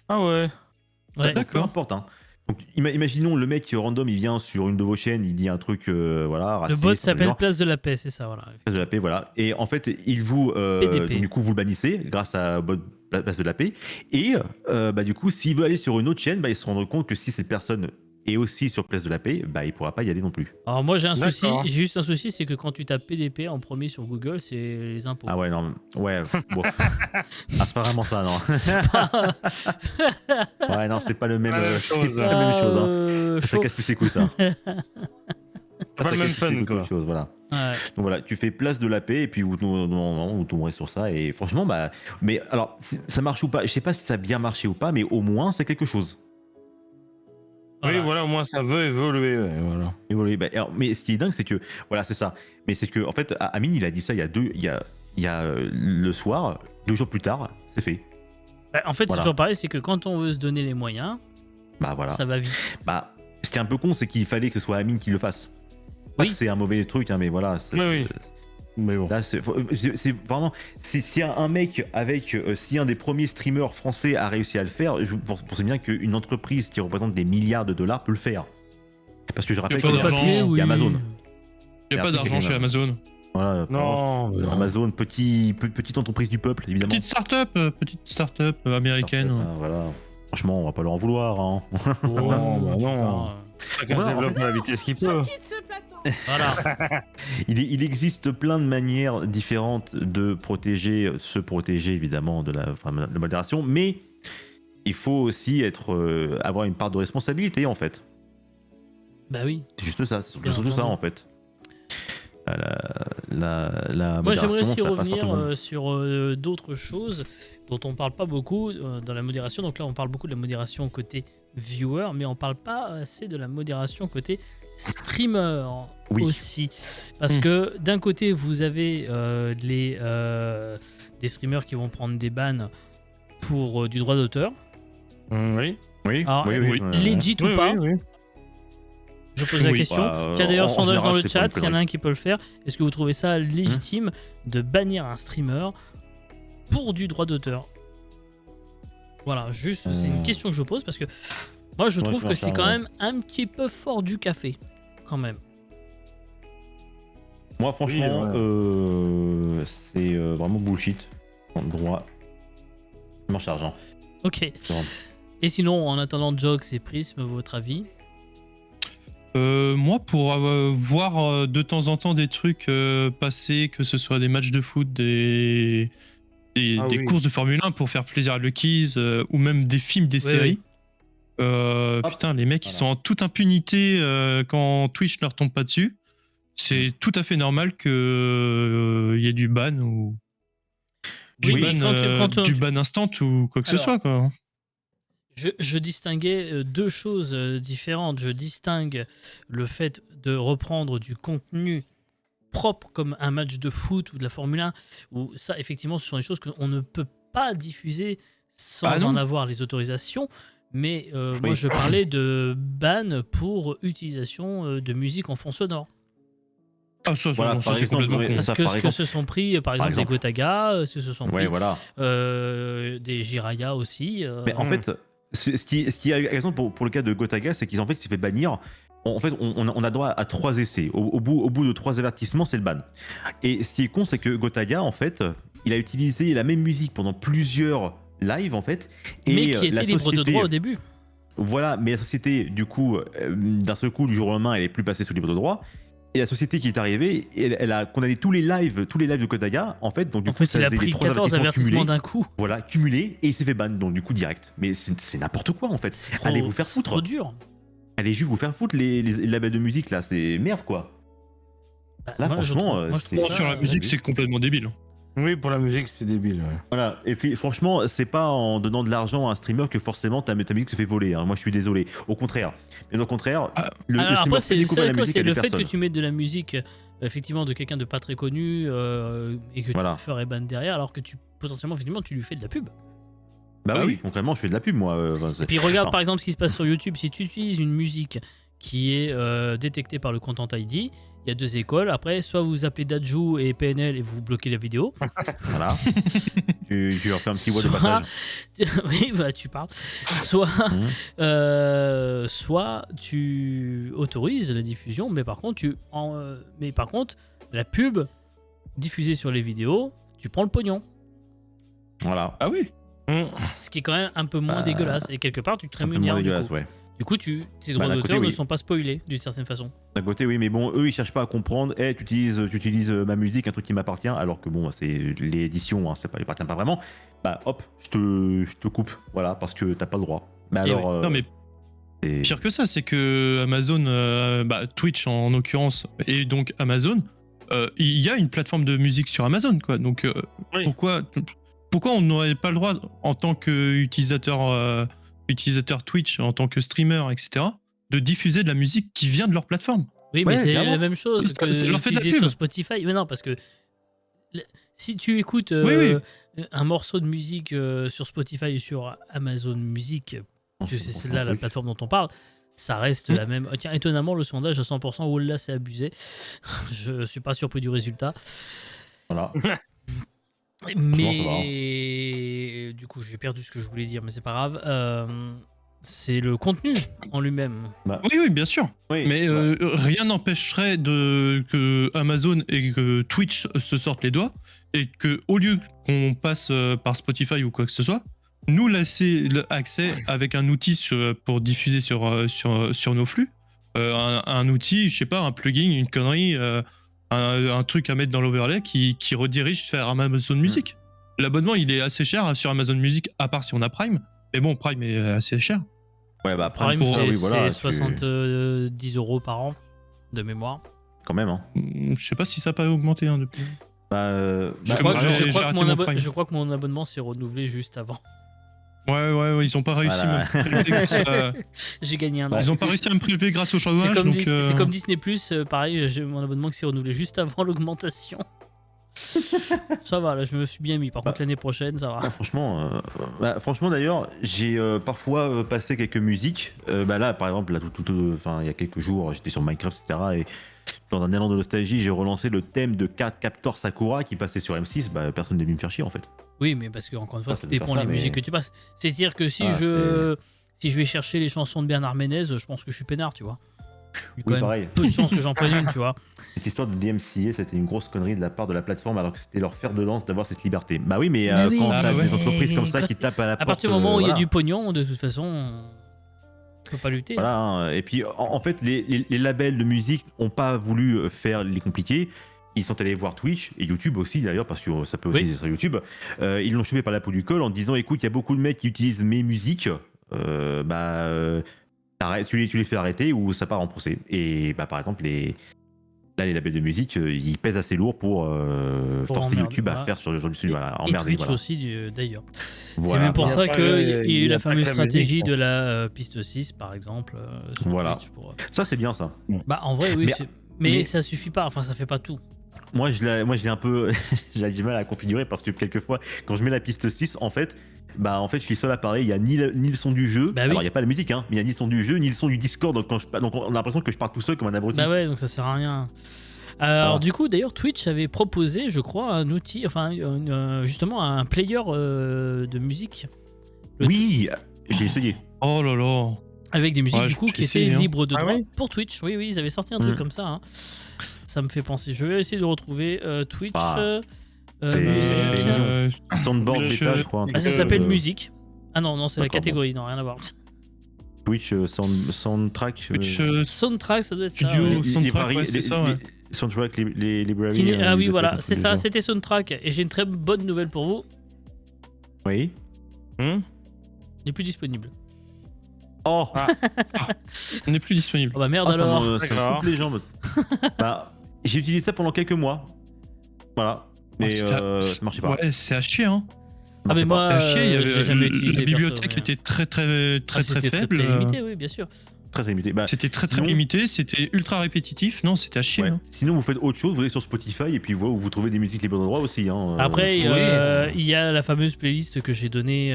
Ah ouais. Ouais. Peu D'accord. importe. Hein. Donc, imaginons le mec random, il vient sur une de vos chaînes, il dit un truc, voilà, Le raciste, bot genre, s'appelle Place de la Paix, c'est ça, voilà. Place de la Paix, voilà. Et en fait, il vous, PDP. donc, du coup, vous le bannissez grâce à bot Place de la Paix. Et du coup, s'il veut aller sur une autre chaîne, il se rend compte que si cette personne est aussi sur Place de la Paix, il pourra pas y aller non plus. Alors moi j'ai un souci, D'accord. j'ai juste un souci, c'est que quand tu tapes PDP en premier sur Google, c'est les impôts. Ah ouais, non, ouais, bon. C'est pas vraiment ça, non. C'est pas, Ouais, non, c'est pas le même, Pas la même c'est chose. pas la même chose. Hein. Ça chaud. casse plus ses couilles, ça. Pas le même fun, quoi. Quelque chose, voilà. Ouais. Donc voilà, tu fais Place de la Paix et puis vous tomberez sur ça. Et franchement, mais alors, ça marche ou pas, je sais pas si ça a bien marché ou pas, mais au moins, c'est quelque chose. Oui, voilà, au moins ça veut évoluer. Ouais, voilà. Et voilà, mais ce qui est dingue, c'est que, voilà, c'est ça. Mais c'est que, en fait, Amine, il a dit ça il y a le soir, 2 jours plus tard, c'est fait. Bah, en fait, Voilà. c'est toujours pareil, c'est que quand on veut se donner les moyens, Bah voilà. ça va vite. Ce qui est un peu con, c'est qu'il fallait que ce soit Amine qui le fasse. Pas Oui. que c'est un mauvais truc, hein, mais voilà. Oui. Mais bon. Là, c'est vraiment. Si un mec avec. Si un des premiers streamers français a réussi à le faire, je pense bien qu'une entreprise qui représente des milliards de dollars peut le faire. Parce que je rappelle Il y a que pas d'argent. Papier, il y oui. a Amazon. Il n'y a pas après, d'argent c'est chez bon, Amazon. Voilà, Non, mais non. Amazon, petite entreprise du peuple, évidemment. Petite start-up américaine. Voilà. Franchement, on va pas leur en vouloir. Hein. Non, bah tu non. pars, Chacun Voilà, en développe à la vitesse qu'il peut. Voilà. Il existe plein de manières différentes de se protéger évidemment de la modération, mais il faut aussi avoir une part de responsabilité en fait. Bah oui. C'est juste ça, c'est Bien surtout ça entendu. en fait. La Moi, j'aimerais modération, aussi ça passe par tout le revenir monde. sur d'autres choses dont on parle pas beaucoup dans la modération. Donc là, on parle beaucoup de la modération côté viewer, mais on parle pas assez de la modération côté streamers Oui. aussi. Parce que d'un côté, vous avez des streamers qui vont prendre des bans pour du droit d'auteur. Oui. Oui, Alors, oui. legit ou Oui, pas, oui, oui. je pose la Oui. question. Bah, Il y a d'ailleurs en sondage général, dans le c'est pas chat, une s'il y en a connerie. un qui peut le faire. Est-ce que vous trouvez ça légitime de bannir un streamer pour du droit d'auteur? Voilà, juste, c'est une question que je pose parce que moi je Ouais, trouve je que c'est quand confirme, même un petit peu fort du café. Quand même. Moi, franchement, Oui, c'est vraiment bullshit. En droit. Je m'en charge. Hein. Ok. Bon. Et sinon, en attendant Jox et Prism, votre avis? Moi, pour voir de temps en temps des trucs passer, que ce soit des matchs de foot, des Oui. courses de Formule 1 pour faire plaisir à Lucky's, ou même des films, des séries. Putain, les mecs, ils sont en toute impunité quand Twitch ne leur tombe pas dessus. C'est tout à fait normal que y ait du ban ou du Oui, mais ban, du ban instant ou quoi que ce Alors, soit, quoi. Je distinguais deux choses différentes. Je distingue le fait de reprendre du contenu propre comme un match de foot ou de la Formule 1, où ça, effectivement, ce sont des choses qu'on ne peut pas diffuser sans Ah non. en avoir les autorisations. Mais moi, Oui. je parlais de ban pour utilisation de musique en fond sonore. Ah, ça, Voilà, non, ça par c'est exemple, complètement oui, con. Parce ça, que par ce que exemple. se sont pris, par exemple, des exemple. Gotaga, ce se sont Ouais, pris voilà. des Jiraya aussi. Mais en fait, ce qui est exemple pour le cas de Gotaga, c'est qu'ils en fait s'est fait bannir. En fait, on a droit à 3 essais. Au bout de 3 avertissements, c'est le ban. Et ce qui est con, c'est que Gotaga, en fait, il a utilisé la même musique pendant plusieurs lives, en fait. Et mais qui la était libre de société- droit au début. Voilà, mais la société, du coup, d'un seul coup, du jour au lendemain, elle est plus passée sous libre de droit. Et la société qui est arrivée, elle a condamné tous les lives de Gotaga, en fait. Donc du En coup, fait, ça il a faisait les pris 3 14 avertissements cumulés. d'un coup. Voilà, cumulé, et il s'est fait ban, donc du coup direct. Mais c'est n'importe quoi en fait. C'est trop, Allez vous faire c'est foutre. trop dur. Allez juste vous faire foutre les labels de musique là, c'est merde quoi. Bah, Là, moi, je franchement, trouve- moi, je c'est- trouve Bon, ça, sur la musique, oui. c'est complètement débile. Oui, pour la musique, c'est débile. Ouais. Voilà, et puis franchement, c'est pas en donnant de l'argent à un streamer que forcément ta musique se fait voler. Hein. Moi je suis désolé. Au contraire. Mais au contraire, Ah. le Alors streamer après, fait c'est découvrir la quoi, musique c'est à des le fait personnes. que tu mettes de la musique, effectivement, de quelqu'un de pas très connu et que Voilà. tu ferais ban derrière, alors que potentiellement, effectivement, tu lui fais de la pub. Bah Ah oui, oui. concrètement, je fais de la pub moi. Et puis regarde Non. par exemple ce qui se passe sur YouTube. Si tu utilises une musique qui est détectée par le Content ID, il y a deux écoles. Après, soit vous appelez Dajou et PNL et vous bloquez la vidéo. Voilà. tu leur fais un petit voix de Soit- passage. Oui, bah tu parles. Soit, Mhm. soit tu autorises la diffusion, mais par contre, la pub diffusée sur les vidéos, tu prends le pognon. Voilà. Ah oui. Ce qui est quand même un peu moins dégueulasse. Et quelque part, tu te C'est un peu rémunères moins du dégueulasse, coup. ouais. Du coup, tes Bah, droits d'un d'auteur côté, ne oui. sont pas spoilés d'une certaine façon. D'un côté, oui, mais bon, eux, ils cherchent pas à comprendre. Eh, tu utilises ma musique, un truc qui m'appartient, alors que bon, c'est l'édition, hein, ça m'appartient pas vraiment. Bah, hop, je te coupe, voilà, parce que t'as pas le droit. Mais Et alors, Non, mais c'est- pire que ça, c'est que Amazon, Twitch en l'occurrence, et donc Amazon, il y a une plateforme de musique sur Amazon, quoi. Donc Oui. pourquoi on n'aurait pas le droit, en tant qu'utilisateur Twitch, en tant que streamer, etc., de diffuser de la musique qui vient de leur plateforme? Oui, mais Ouais, c'est clairement. la même chose Ça- que ça leur fait de la d'utiliser pub. sur Spotify. Mais non, parce que si tu écoutes Oui, un morceau de musique sur Spotify ou sur Amazon Music, c'est celle-là la plateforme dont on parle, ça reste la même. Tiens, étonnamment, le sondage à 100%, oh là, c'est abusé. Je suis pas surpris du résultat. Voilà. Mais du coup, j'ai perdu ce que je voulais dire, mais c'est pas grave. C'est le contenu en lui-même. Oui, bien sûr. Oui, Mais ouais. rien n'empêcherait que Amazon et que Twitch se sortent les doigts et que, au lieu qu'on passe par Spotify ou quoi que ce soit, nous laisser l'accès avec un outil pour diffuser sur nos flux. Un outil, je sais pas, un plugin, une connerie, un truc à mettre dans l'overlay qui redirige vers Amazon Music. L'abonnement, il est assez cher sur Amazon Music, à part si on a Prime. Mais bon, Prime est assez cher. Ouais, bah, Prime, pour- c'est oui, voilà, c'est 70 € par an de mémoire. quand même, hein. Je sais pas si ça n'a pas augmenté depuis. Bah, Je Je crois crois, que que, j'ai je crois que arrêté mon mon Prime. je crois que mon abonnement s'est renouvelé juste avant. Ouais, ils ont pas réussi Voilà. à me prélever grâce à... J'ai gagné un an. Ils ont pas réussi à me prélever grâce au C'est chômage, comme, donc... c'est comme Disney+, pareil, j'ai mon abonnement qui s'est renouvelé juste avant l'augmentation. Ça va, là, je me suis bien mis. Par contre, l'année prochaine, ça va. Franchement d'ailleurs, j'ai parfois passé quelques musiques. Là, par exemple, là, il y a quelques jours, j'étais sur Minecraft, etc. Et dans un élan de nostalgie, j'ai relancé le thème de Captor Sakura qui passait sur M6. Personne n'est venu me faire chier en fait. Oui, mais parce que, encore une fois, Ça tout doit faire dépend ça, les mais- musiques que tu passes. C'est-à-dire que si Ah, je vais chercher les chansons de Bernard Ménez, je pense que je suis peinard, tu vois. Il y a quand Oui, même pareil. peu de chances que j'en prenne une, tu vois. Cette histoire de DMCA, c'était une grosse connerie de la part de la plateforme alors que c'était leur fer de lance d'avoir cette liberté. Bah oui, mais Mais oui, quand mais t'as ouais. des entreprises comme ça quand- qui tapent à la À porte... partir du moment où il y a voilà. du pognon, de toute façon, on peut pas lutter. Voilà, hein. Et puis en fait, les labels de musique n'ont pas voulu faire les compliqués. Ils sont allés voir Twitch et YouTube aussi d'ailleurs, parce que ça peut aussi Oui. être sur YouTube. Ils l'ont chopé par la peau du col en disant écoute, il y a beaucoup de mecs qui utilisent mes musiques, tu les fais arrêter ou ça part en procès. Et par exemple, les labels de musique, ils pèsent assez lourd pour forcer emmerder, YouTube voilà. à faire sur le genre du voilà, Et emmerder. Twitch Voilà. aussi, d'ailleurs. C'est Voilà. même pour Il y a ça pas qu'il y que- a il eu y la a pas fameuse que la stratégie musique, de la piste 6, par exemple, sur Voilà. Twitch. Ça, c'est bien ça. Bah, en vrai, oui. Mais- Mais mais- ça suffit pas, enfin, ça fait pas tout. Moi, je l'ai un peu. J'ai du mal à configurer parce que quelquefois, quand je mets la piste 6, en fait, je suis seul à parler. Il n'y a ni le son du jeu. Bah oui. Alors, il n'y a pas la musique, hein, mais il n'y a ni le son du jeu, ni le son du Discord. Donc, donc on a l'impression que je parle tout seul comme un abruti. Bah ouais, donc ça sert à rien. Alors Ah. du coup, d'ailleurs, Twitch avait proposé, je crois, un outil, enfin, justement, un player de musique. Oui, j'ai essayé. Oh là là. Avec des musiques, Ouais, du coup, j'ai qui essayé, étaient hein. libres de Ah droit oui pour Twitch. Oui, ils avaient sorti un truc Mm. comme ça. Hein. Ça me fait penser. Je vais essayer de retrouver Twitch. Ah. C'est- musique. c'est Soundboard Twitch, bêta, je crois. un Ah, truc, ça s'appelle euh, musique. Ah non, c'est la d'accord, catégorie, non, rien à voir. Twitch soundtrack. Twitch Soundtrack, ça doit être ça. Studio. ouais. Soundtrack, ouais, c'est ça, ouais. Soundtrack, les library. Qui n'est- ah oui, bibliothèques, voilà, un c'est truc ça, du genre. c'était Soundtrack. Et j'ai une très bonne nouvelle pour vous. Oui. Hmm. Il n'est plus disponible. Oh, On n'est plus disponible. Oh bah merde ça alors. me D'accord. coupe les jambes. J'ai utilisé ça pendant quelques mois. Voilà. Mais ça marchait pas. Ouais, c'est à chier, hein. Ah mais moi, À chier, il y avait j'ai jamais utilisé. la bibliothèque perso, mais- était très Ah, c'était faible. Très limité, oui, bien sûr. Très limité. C'était très Sinon- limité, c'était ultra répétitif. Non, c'était à chier. Ouais. hein. Sinon, vous faites autre chose, vous allez sur Spotify et puis vous trouvez des musiques libres de droit aussi. Hein. Après, Oui. il y a la fameuse playlist que j'ai donnée il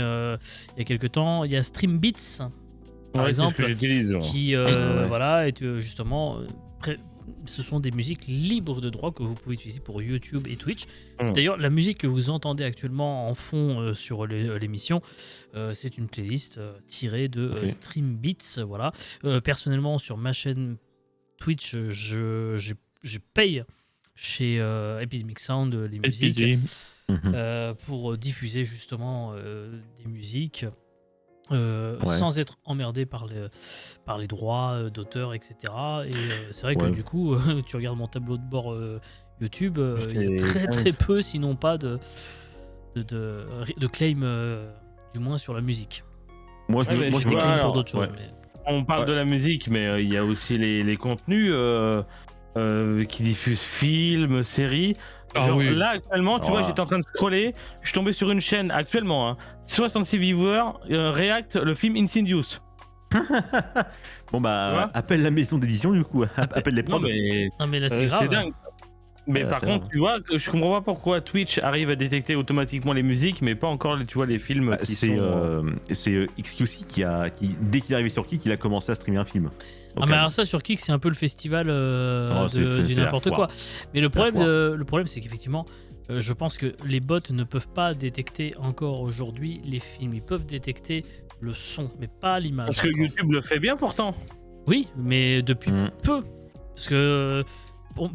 y a quelques temps. Il y a Stream Beats, par Ouais, exemple, c'est ce que j'utilise. qui ouais. voilà, est justement. Ce sont des musiques libres de droit que vous pouvez utiliser pour YouTube et Twitch. Mm. D'ailleurs, la musique que vous entendez actuellement en fond sur l'émission, c'est une playlist tirée de Ok. Stream Beats. Voilà. Personnellement, sur ma chaîne Twitch, je paye chez Epidemic Sound les Et musiques puis, Mhm. pour diffuser justement des musiques Ouais. sans être emmerdé par les droits d'auteur, etc. Et c'est vrai que Ouais. du coup, tu regardes mon tableau de bord YouTube, il y a C'est très peu, sinon pas de claim, du moins sur la musique. Moi, Ouais, mais moi, je je Des vois, claims alors, pour d'autres choses. ouais. mais- On parle Ouais. de la musique, mais il y a aussi les contenus qui diffusent films, séries. Ah Genre, oui. Là, actuellement, tu Ah. vois, j'étais en train de scroller. Je suis tombé sur une chaîne actuellement, hein, 66 viewers, React, le film Insidious. Bon, Tu vois appelle la maison d'édition du coup. Appelle les Non, prods. mais Non, mais là, c'est grave. c'est dingue. Mais Ouais, par c'est contre, grave. tu vois, je comprends pas pourquoi Twitch arrive à détecter automatiquement les musiques, mais pas encore, tu vois, les films qui C'est sont. XQC qui, dès qu'il est arrivé sur Kik, il a commencé à streamer un film. Ah, Donc, mais alors ça sur Kik, c'est un peu le festival Oh, du c'est la n'importe foire. quoi. Mais le problème, foire. le problème, c'est qu'effectivement, je pense que les bots ne peuvent pas détecter encore aujourd'hui les films. Ils peuvent détecter le son, mais pas l'image. Parce que encore. YouTube le fait bien pourtant. Oui, mais depuis Mm. peu. Parce que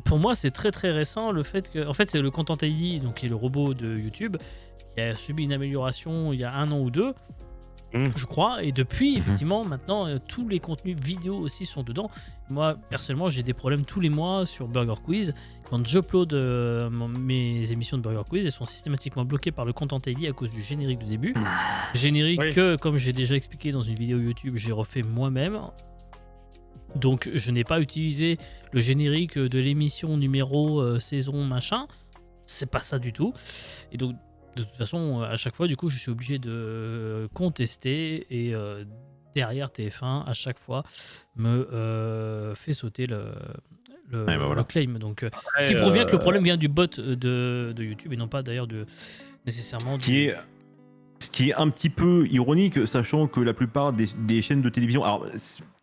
pour moi, c'est très très récent le fait que. En fait, c'est le Content ID, donc, qui est le robot de YouTube, qui a subi une amélioration il y a 1 an ou 2. Je crois, et depuis, effectivement, maintenant, tous les contenus vidéo aussi sont dedans. Moi, personnellement, j'ai des problèmes tous les mois sur Burger Quiz. Quand j'upload mes émissions de Burger Quiz, elles sont systématiquement bloquées par le Content ID à cause du générique de début. Générique Oui. que, comme j'ai déjà expliqué dans une vidéo YouTube, j'ai refait moi-même. Donc, je n'ai pas utilisé le générique de l'émission numéro saison machin. C'est pas ça du tout. Et donc, de toute façon, à chaque fois, du coup, je suis obligé de contester et derrière TF1, à chaque fois, me fait sauter le Ouais, bah voilà. claim. Donc, ce qui prouve bien que le problème vient du bot de YouTube et non pas d'ailleurs nécessairement Ce qui est un petit peu ironique, sachant que la plupart des chaînes de télévision. Alors,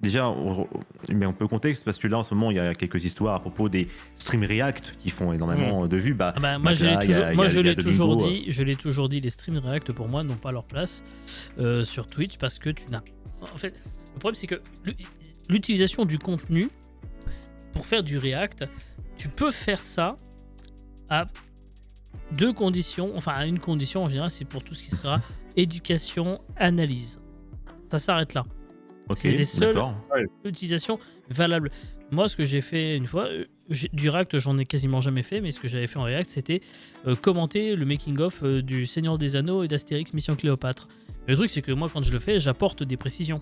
déjà, on met un peu le contexte, parce que là, en ce moment, il y a quelques histoires à propos des stream react qui font énormément de vues. Bah, Ah bah, moi, je là, il y a l'ai toujours Domingo, dit, je l'ai toujours dit, les stream react pour moi n'ont pas leur place sur Twitch parce que tu n'as. En fait, le problème c'est que l'utilisation du contenu pour faire du react, tu peux faire ça à deux conditions, enfin à une condition en général, c'est pour tout ce qui sera éducation, analyse. Ça s'arrête là. Ok, C'est les seules d'accord. utilisations valables. Moi, ce que j'ai fait une fois, du React, j'en ai quasiment jamais fait, mais ce que j'avais fait en React, c'était commenter le making-of du Seigneur des Anneaux et d'Astérix Mission Cléopâtre. Le truc, c'est que moi, quand je le fais, j'apporte des précisions.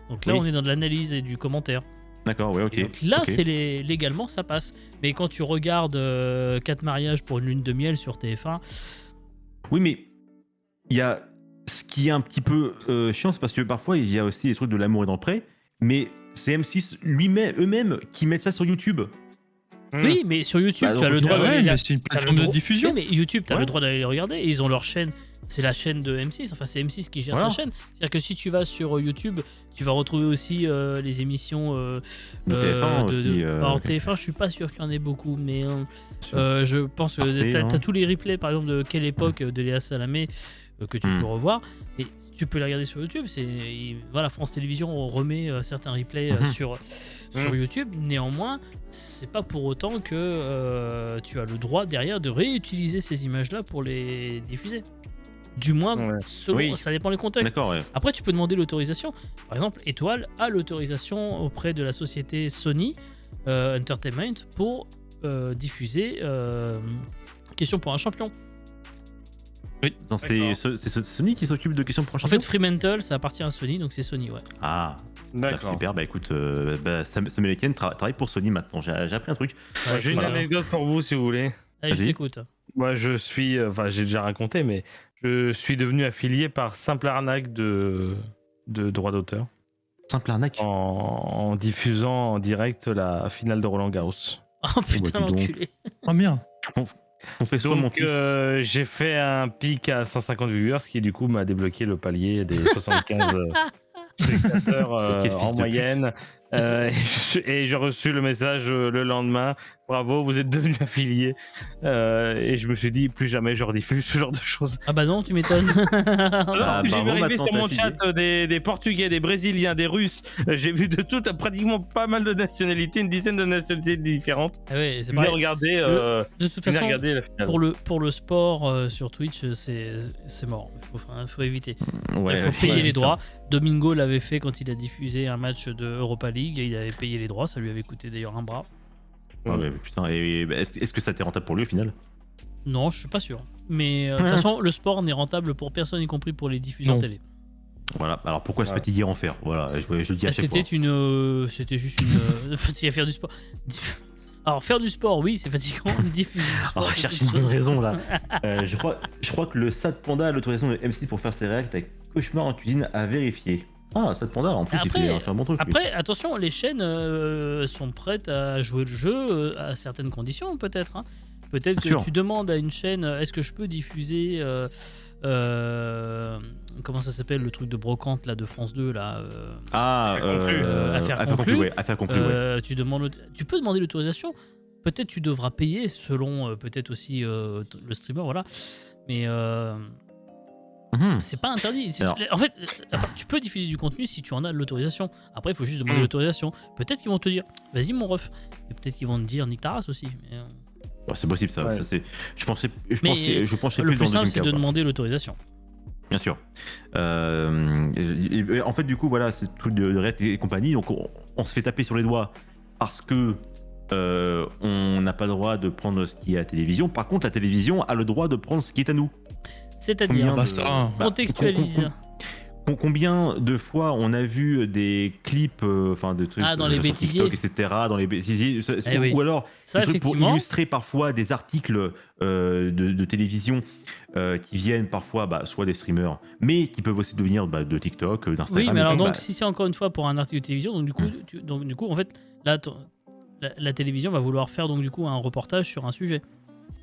Donc là, Oui. on est dans de l'analyse et du commentaire. D'accord, ouais, ok. Et donc là, ok. c'est légalement, ça passe. Mais quand tu regardes 4 mariages pour une lune de miel sur TF1, Oui, mais il y a ce qui est un petit peu chiant, c'est parce que parfois il y a aussi des trucs de l'amour et dans le pré, mais c'est M6 eux-mêmes qui mettent ça sur YouTube. oui, mais sur YouTube, Bah, tu donc, as le au droit final, d'aller Ouais, mais c'est une t'as le plateforme de droit- diffusion. Oui, mais YouTube, tu as Ouais. le droit d'aller les regarder. Et ils ont leur chaîne. C'est la chaîne de M6. Enfin, c'est M6 qui gère Voilà. sa chaîne. C'est-à-dire que si tu vas sur YouTube, tu vas retrouver aussi les émissions De TF1 aussi, Alors, ok. TF1, je suis pas sûr qu'il y en ait beaucoup. Mais Sûr. je pense que Arte, tu as, hein. tous les replays, par exemple, de Quelle époque de Léa Salamé. Que tu peux revoir. Et tu peux les regarder sur YouTube. Voilà, France Télévisions remet certains replays sur YouTube. Néanmoins, c'est pas pour autant que tu as le droit derrière de réutiliser ces images-là pour les diffuser. Du moins, Ouais. selon, Oui. ça dépend des contextes. D'accord, ouais. Après, tu peux demander l'autorisation. Par exemple, Étoile a l'autorisation auprès de la société Sony Entertainment pour diffuser Question pour un champion. Non, c'est Sony qui s'occupe de questions pour un En champion. fait, Fremantle, ça appartient à Sony, donc c'est Sony, ouais. Ah, bah, D'accord. super. Bah écoute, Samuel Etienne travaille pour Sony maintenant. J'ai appris un truc. Ouais, J'ai une écoute, anecdote pour vous si vous voulez. allez, je Vas-y. t'écoute. Moi, je suis, enfin, j'ai déjà raconté, mais je suis devenu affilié par simple arnaque de droits d'auteur Simple arnaque. en diffusant en direct la finale de Roland Garros. Oh putain, dis donc. l'enculé. Oh merde. On fait soit mon Donc, fils. j'ai fait un pic à 150 viewers, qui du coup m'a débloqué le palier des 75 spectateurs C'est quel fils en de moyenne. Et j'ai reçu le message le lendemain. Bravo, vous êtes devenu affilié. Et je me suis dit, plus jamais je rediffuse ce genre de choses. Ah bah non, tu m'étonnes. Parce que j'ai bravo, vérifié maintenant, sur mon t'as chat des Portugais, des Brésiliens, des Russes. J'ai vu de tout, pratiquement pas mal de nationalités, une dizaine de nationalités différentes. Ah ouais, c'est Je venais pareil. regarder, De toute je venais façon, regarder la finale. pour le sport sur Twitch, c'est mort. Il faut éviter. Ouais, Il faut payer ouais, les putain. droits. Domingo l'avait fait quand il a diffusé un match de Europa League. Il avait payé les droits. Ça lui avait coûté d'ailleurs un bras. Ouais, mais putain, est-ce que ça t'est rentable pour lui au final? Non, je suis pas sûr. Mais de toute façon, le sport n'est rentable pour personne, y compris pour les diffuseurs Non. télé. Voilà, alors pourquoi se Voilà. fatiguer à en faire? Voilà, je le dis à chaque C'était fois. c'était juste une fatigue à faire du sport. Alors faire du sport, oui, c'est fatigant. Diffuser du sport, Oh, c'est cherche autre une bonne chose. raison là. Je crois que le SAT Panda a l'autorisation de M6 pour faire ses réacts avec Cauchemar en cuisine à vérifier. Ah, SAT Panda, en plus, Après- il fait un bon truc. lui. Après, attention, les chaînes sont prêtes à jouer le jeu à certaines conditions, peut-être. Hein. Peut-être que Bien sûr. tu demandes à une chaîne, est-ce que je peux diffuser, comment ça s'appelle, le truc de brocante là de France 2 là. Ah, Affaire conclue. ouais, affaire conclue, ouais. Tu peux demander l'autorisation. Peut-être tu devras payer selon peut-être aussi le streamer, voilà. Mais Mhm. c'est pas interdit. Alors. En fait, tu peux diffuser du contenu si tu en as l'autorisation. Après, il faut juste demander Mm. l'autorisation. Peut-être qu'ils vont te dire, vas-y mon ref. Et peut-être qu'ils vont te dire, nique ta race aussi. Mais, Ouais, c'est possible ça. Ouais. Ça, c'est... Je pencherais le plus plus dans simple, le c'est deuxième de cas. demander l'autorisation. Bien sûr. En fait, du coup, voilà, c'est tout de Red et compagnie. Donc, on se fait taper sur les doigts parce que on n'a pas le droit de prendre ce qui est à la télévision. Par contre, la télévision a le droit de prendre ce qui est à nous. C'est-à-dire, Bah, ça, contextualise. Combien de fois on a vu des clips, enfin de trucs dans les sur bêtisiers. TikTok, etc., dans les bêtisiers, Oui. ou alors Ça, des trucs pour effectivement. illustrer parfois des articles de télévision qui viennent parfois soit des streamers, mais qui peuvent aussi devenir de TikTok, d'Instagram. Oui, mais et alors tout, donc si c'est encore une fois pour un article de télévision, donc du coup en fait là la télévision va vouloir faire donc du coup un reportage sur un sujet.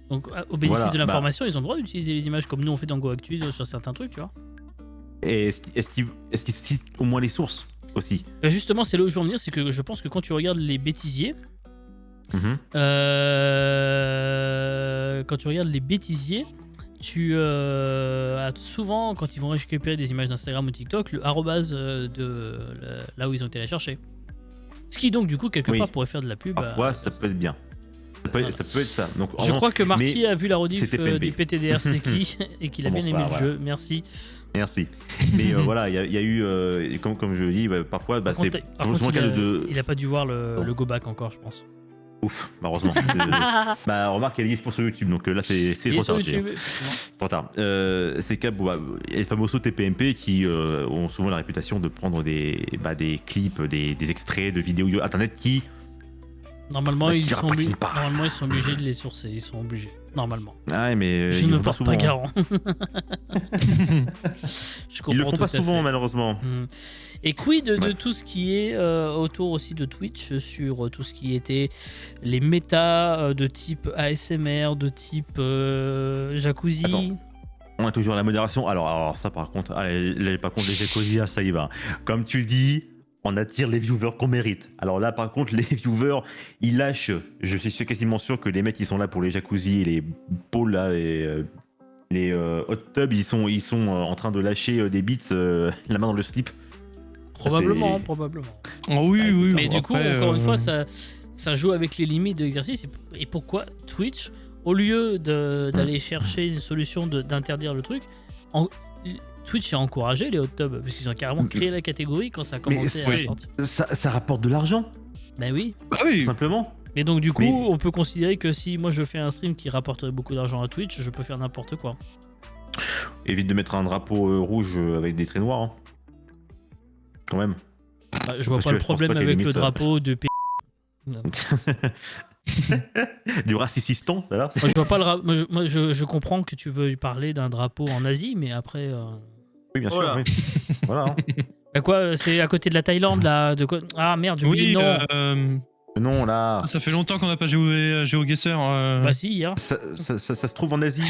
Donc au bénéfice Voilà, de l'information, ils ont le droit d'utiliser les images comme nous on fait dans Go Actu sur certains trucs, tu vois. Et est-ce qu'ils citent au moins les sources aussi? Justement, c'est là où je veux en venir, c'est que je pense que quand tu regardes les bêtisiers, Mhm. quand tu regardes les bêtisiers, tu as souvent, quand ils vont récupérer des images d'Instagram ou TikTok, le arrobase là où ils ont été la chercher. Ce qui donc du coup quelque Oui. part pourrait faire de la pub. Parfois, ça peut être bien. Ça peut être ça. Donc, Je crois que Marty mais a vu la rediff c'était PNP. du PTDR c'est qui et qu'il a bien aimé le jeu. Merci. Merci. Mais voilà, il y a eu, comme je le dis, parfois, Par c'est contre, souvent le cas de. il a pas dû voir le Non. go back encore, je pense. Ouf, heureusement. Remarque, elle existe pour sur YouTube, donc là, c'est Il est trop sur tard. YouTube. Trop tard. C'est qu'il y a les fameux TPMP qui ont souvent la réputation de prendre des clips, des extraits de vidéos internet qui. Normalement, Bah, ils tu sont diras pas qu'ils parlent. normalement, ils sont obligés de les sourcer. Ils sont obligés. Normalement. Ah, mais Je ils ne le me font porte pas pas souvent. garant. Je comprends Ils le font tout pas à souvent, fait. malheureusement. Et quid de Bref. tout ce qui est autour aussi de Twitch, sur tout ce qui était les méta de type ASMR, de type jacuzzi. Attends. On a toujours la modération. Alors ça, par contre, par contre, les jacuzzi, ça y va. Comme tu dis, on attire les viewers qu'on mérite. Alors là, par contre, les viewers, ils lâchent. Je suis quasiment sûr que les mecs qui sont là pour les jacuzzi et les pôles, là, les hot tubs, ils sont en train de lâcher des beats, la main dans le slip. Probablement, c'est- probablement. Oh oui, oui. Mais bon, du coup, après, encore une fois, ça joue avec les limites de l'exercice. Et pourquoi Twitch, au lieu d'aller chercher une solution d'interdire le truc, Twitch a encouragé les hot tubs, parce qu'ils ont carrément créé la catégorie quand ça a commencé à c'est- sortir. Ça rapporte de l'argent, Ben oui. bah tout oui. simplement. Et donc du coup, Mais- on peut considérer que si moi je fais un stream qui rapporterait beaucoup d'argent à Twitch, je peux faire n'importe quoi. Évite de mettre un drapeau rouge avec des traits noirs. Hein. Quand même. Bah, je vois Parce pas que le je pense problème pas qu'il y ait avec le limite, drapeau de P. Du racistan, voilà. Moi je vois pas je comprends que tu veux parler d'un drapeau en Asie, mais après. Oui, bien sûr. Voilà. Oui. Voilà. Hein. Bah quoi, c'est à côté de la Thaïlande là, de quoi. Ah merde, j'ai oublié Oui, le nom. Non, là. ça fait longtemps qu'on n'a pas joué à GeoGuessr. Bah si, hier. Ça se trouve en Asie.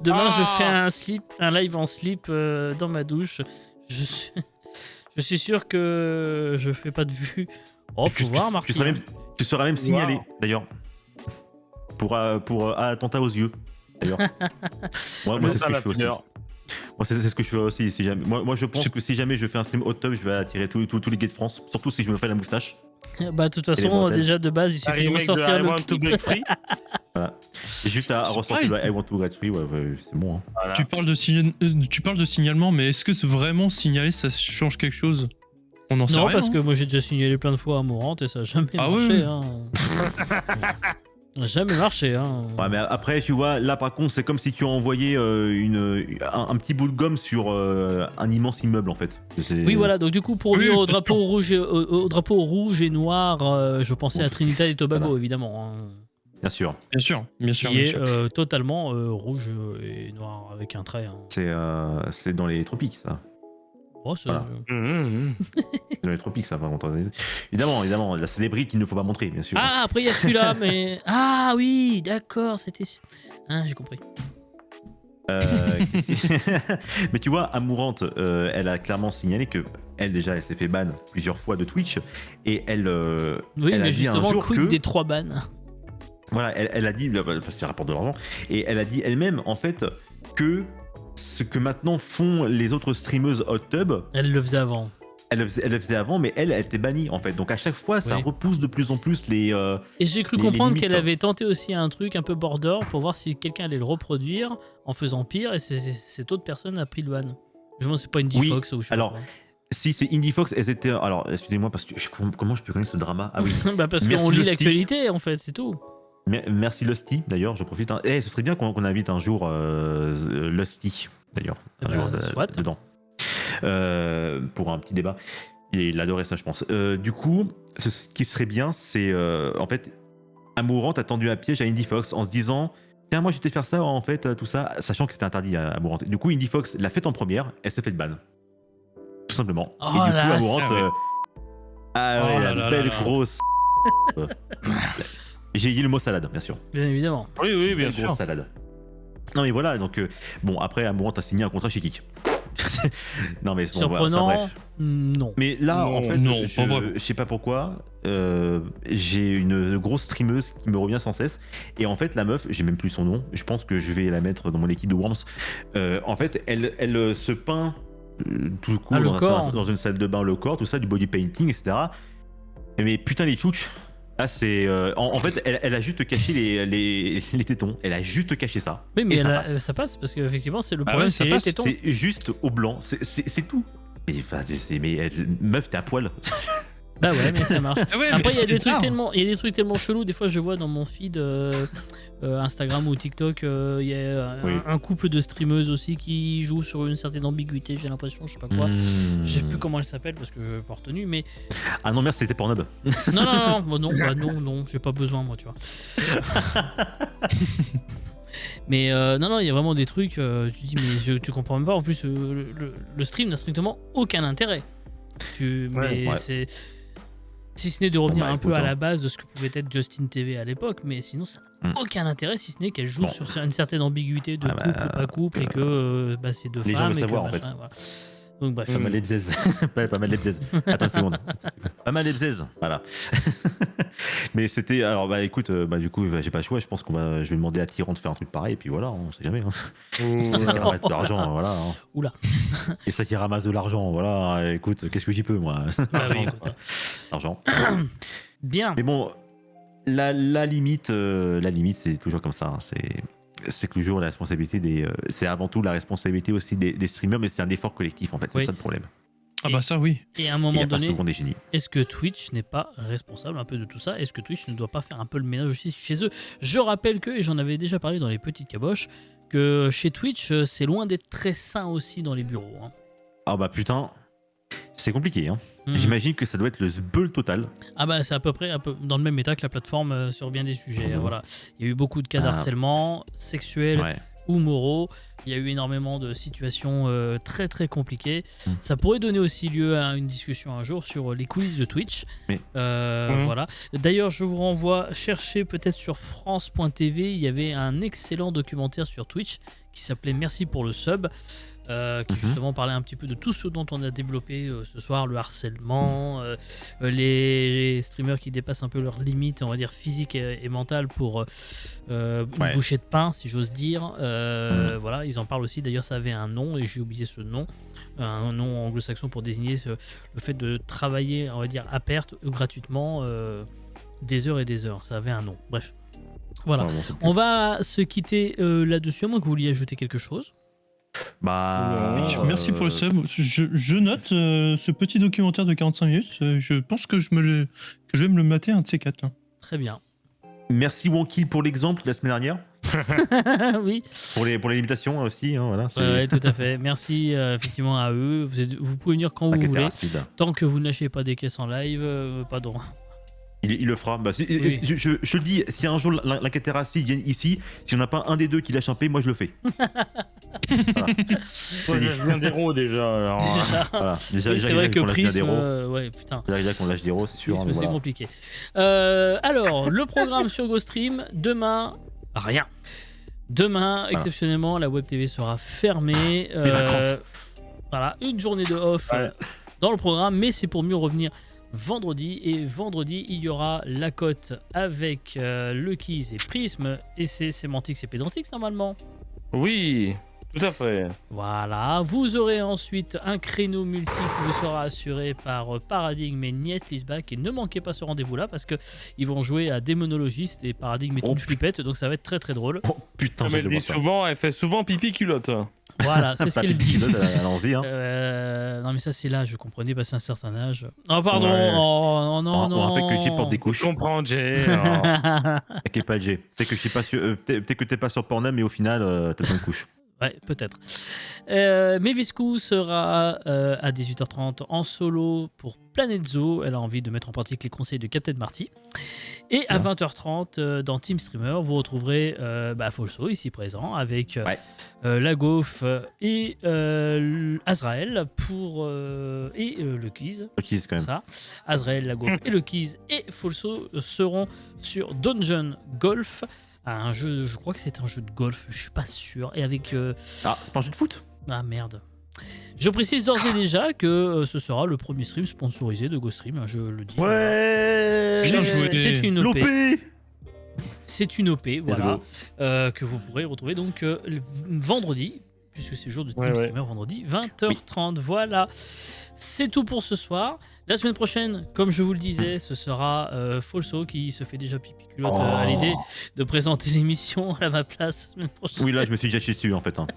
Demain je Ah. fais un live en slip dans ma douche. Je suis sûr que je fais pas de vue. Oh, faut voir, Marty. Tu seras même signalé, Wow. d'ailleurs. Pour attentat aux yeux, d'ailleurs. moi c'est ce que je fais aussi. Moi, c'est ce que je fais aussi. Si jamais... moi, je pense que si jamais je fais un stream hot tub, je vais attirer tous les gays de France. Surtout si je me fais la moustache. Bah de toute Et les façon, bretelles. déjà de base, il Un suffit de remake de ressortir I le Want to clip. Break Free. C'est juste à C'est ressortir pareil. le I want to get free, ouais, c'est bon. Hein. Voilà. Tu parles de signalement, mais est-ce que c'est vraiment signaler, ça change quelque chose? On en sait Non, rien. parce que moi j'ai déjà signalé plein de fois à Mourante et ça a jamais Ah marché. ouais. Hein. Ça a jamais marché. Hein. Ouais, mais après, tu vois, là par contre, c'est comme si tu envoyais un petit bout de gomme sur un immense immeuble en fait. Oui, voilà. Donc du coup, pour Oui, revenir au bien drapeau sûr. rouge, au drapeau rouge et noir, je pensais à Trinidad et Tobago, Voilà. évidemment, hein, Bien sûr. Bien sûr, bien sûr. qui Bien est sûr. totalement rouge et noir avec un trait. Hein. C'est dans les tropiques, ça. Oh, c'est- Voilà. C'est dans les tropiques, ça, par contre. Évidemment, la célébrité qu'il ne faut pas montrer, bien sûr. Ah, après il y a celui-là, mais ah oui, d'accord, c'était. Ah, j'ai compris. Mais tu vois, Amourante, elle a clairement signalé que elle déjà, elle s'est fait ban plusieurs fois de Twitch et elle. Oui, elle a mais dit un justement, jour quid que- des 3 bans. Voilà, elle a dit parce qu'il rapporte de l'argent et elle a dit elle-même en fait que ce que maintenant font les autres streameuses hot tub, Elle le faisait avant. elle le faisait avant, mais elle était bannie en fait. Donc à chaque fois, ça Oui. repousse de plus en plus les. Et j'ai cru les comprendre limites, qu'elle hein. avait tenté aussi un truc un peu border pour voir si quelqu'un allait le reproduire en faisant pire et cette autre personne a pris le ban. Je me c'est pas une Oui, Fox ou je sais alors, pas Si c'est Indie Fox, elles étaient. Alors, excusez-moi, parce que comment je peux connaître ce drama? Ah oui. quoi. Bah parce Merci qu'on lit Lusty. l'actualité en fait, c'est tout. Merci Lusty, d'ailleurs, je profite. Ce serait bien qu'on invite un jour Lusty, d'ailleurs. Un jour soit. dedans. pour un petit débat. Il adorait ça, je pense. Du coup, ce qui serait bien, c'est en fait, Amourant a tendu un piège à Indie Fox en se disant tiens, moi je vais te faire ça en fait, tout ça, sachant que c'était interdit à Amourant. Du coup, Indie Fox l'a fait en première, elle s'est fait ban. Tout simplement. Oh Et du coup, là, Amourant. Ah ouais, Oh la là belle là là. grosse. J'ai dit le mot salade, bien sûr. Bien évidemment. Oui, oui, bien Belle sûr. grosse salade. Non, mais voilà, donc bon, après, Amourant a signé un contrat chez Kik. Non, mais bon, voilà, ça, Surprenant. bref. Non. Mais là, Non, en fait, non, pas vraiment. je sais pas pourquoi, j'ai une grosse streameuse qui me revient sans cesse. Et en fait, la meuf, j'ai même plus son nom, je pense que je vais la mettre dans mon équipe de Worms. En fait, elle se peint tout court le corps. dans une salle de bain, le corps, tout ça, du body painting, etc. Mais putain, les tchouches. Là, c'est. En fait, elle a juste caché les tétons. Elle a juste caché ça. Oui, mais Et ça passe. ça passe parce qu'effectivement, c'est le Ah problème, ouais, ça c'est les passe. tétons. C'est juste au blanc. C'est tout. Mais, enfin, meuf, t'es à poil. Bah ouais, mais ça marche. Ah ouais, Après, mais il y a c'est des trucs bizarre. tellement, il y a des trucs tellement chelous. Des fois, je vois dans mon feed Instagram ou TikTok, il y a Oui. un couple de streameuses aussi qui jouent sur une certaine ambiguïté. J'ai l'impression, je sais pas quoi. Je sais plus comment elle s'appelle parce que je n'ai pas retenu, mais Ah non, merde, c'était Pornhub. non, j'ai pas besoin moi, tu vois. Mais non, il y a vraiment des trucs. Tu dis mais tu comprends même pas. En plus, le stream n'a strictement aucun intérêt. Mais ouais. c'est si ce n'est de revenir Bah, un peu écoute, à la hein. base de ce que pouvait être Justin TV à l'époque, mais sinon ça n'a aucun intérêt si ce n'est qu'elle joue Bon. sur une certaine ambiguïté de Ah bah, couple pas couple et que c'est deux les gens femmes veulent et savoir, que en fait. machin, voilà. Donc bref. Pas mal les bzaises. Pas mal les bzaises. Attends une seconde. Pas mal les bzaises. Voilà. Mais c'était. Alors, bah écoute, du coup, j'ai pas le choix. Je pense je vais demander à Tyran de faire un truc pareil. Et puis voilà, on sait jamais. Hein. C'est ça qui ramasse de l'argent. Voilà. Hein. Oula. Et ça qui ramasse de l'argent. Voilà. Écoute, qu'est-ce que j'y peux, moi? Bah oui, écoute. L'argent. Bien. Mais bon, la limite, c'est toujours comme ça. Hein. C'est toujours la responsabilité c'est avant tout la responsabilité aussi des streamers, mais c'est un effort collectif en fait. Oui. C'est ça le problème. Ah bah ça, oui. Et à un Il moment n'y a pas donné, souvent des génies. est-ce que Twitch n'est pas responsable un peu de tout ça? Est-ce que Twitch ne doit pas faire un peu le ménage aussi chez eux? Je rappelle que, et j'en avais déjà parlé dans les petites caboches, que chez Twitch, c'est loin d'être très sain aussi dans les bureaux. Hein. Ah bah putain, c'est compliqué. Hein. Mhm. J'imagine que ça doit être le zbeul total. Ah bah c'est à peu près dans le même état que la plateforme sur bien des sujets. Voilà. Il y a eu beaucoup de cas Ah. d'harcèlement sexuel Ouais. ou moraux. Il y a eu énormément de situations très très compliquées. Mm. Ça pourrait donner aussi lieu à une discussion un jour sur les quiz de Twitch. Oui. Voilà. D'ailleurs, je vous renvoie chercher peut-être sur France.tv. Il y avait un excellent documentaire sur Twitch qui s'appelait Merci pour le sub. Qui justement parlait un petit peu de tout ce dont on a développé ce soir, le harcèlement, les streamers qui dépassent un peu leurs limites, on va dire physiques et mentales pour une bouchée de pain, si j'ose dire. Voilà, ils en parlent aussi. D'ailleurs, ça avait un nom et j'ai oublié ce nom, un nom anglo-saxon pour désigner le fait de travailler, on va dire à perte ou gratuitement des heures et des heures. Ça avait un nom. Bref, voilà. Ouais, bon, c'est plus- On va se quitter là-dessus, à moins que vous vouliez ajouter quelque chose. Bah, Merci pour le sub. Je note ce petit documentaire de 45 minutes. Je pense que je vais me le mater un de ces quatre. Là. Très bien. Merci Wonkill pour l'exemple de la semaine dernière. Oui, Pour les limitations aussi. Hein, voilà, ouais, tout à fait. Merci effectivement à eux. Vous pouvez venir quand vous Paquet voulez. acide. Tant que vous ne lâchez pas des caisses en live, pas de... Il le fera. Bah, Oui. je te le dis, si un jour l'Incaterassi vient ici, si on n'a pas un des deux qui lâche un P, moi je le fais. Ouais, je viens d'héros déjà. Alors, Déjà. Voilà. Déjà, Oui, déjà, c'est vrai que qu'on lâche bien Prism, des ros. ouais, putain. Déjà qu'on lâche des ros, c'est sûr. Prism, mais c'est voilà. compliqué. Alors, le programme sur GoStream, demain, rien. Demain, exceptionnellement, la Web TV sera fermée. vacances. Voilà, une journée de off Ouais. dans le programme, mais c'est pour mieux revenir vendredi. Et vendredi, il y aura la cote avec le Keys et Prism. Et c'est Sémantix et Pédantix normalement. oui, tout à fait. Voilà, vous aurez ensuite un créneau multi qui vous sera assuré par Paradigme et Niet Lisbach. Et ne manquez pas ce rendez-vous-là parce qu'ils vont jouer à Démonologiste et Paradigme est Oh, une flippette, donc ça va être très très drôle. Oh putain, Comme j'ai elle de dit voir ça. souvent, elle fait souvent pipi culotte. Voilà, c'est ce Pas qu'elle petit dit. pilote, allons-y. Hein. Non mais ça c'est l'âge, je comprenais passer un certain âge. Oh pardon, Ouais. oh non, On non. rappelle que Jay porte des Je couches. comprends, Jay. alors. T'inquiète pas, Jay. Peut-être que je suis pas sur, peut-être que t'es pas sur Pornhub, mais au final, t'as plein de couches. Ouais, peut-être. Meviscu sera à 18h30 en solo pour Planet Zoo. Elle a envie de mettre en pratique les conseils de Captain Marty. Et à 20h30, dans Team Streamer, vous retrouverez Folso, ici présent, avec la Gauf et Azrael et le Keys. Le Keys, quand même. Ça. Azrael, la Gauf et le Keys et Folso seront sur Dungeon Golf. Un jeu, je crois que c'est un jeu de golf, je suis pas sûr. Et avec. Ah, c'est pas un jeu de foot? Ah merde. Je précise d'ores et déjà que ce sera le premier stream sponsorisé de GoStream, je le dis. Ouais. Bien joué. C'est une OP. L'OP. C'est une OP, voilà, go. que vous pourrez retrouver donc le vendredi, puisque c'est le jour de Team Ouais, Streamer, vendredi, 20h30. Voilà, c'est tout pour ce soir. La semaine prochaine, comme je vous le disais, ce sera Folso qui se fait déjà pipi culotte à l'idée de présenter l'émission à ma place la semaine prochaine. Oui, là, je me suis déjà chié dessus, en fait. Hein.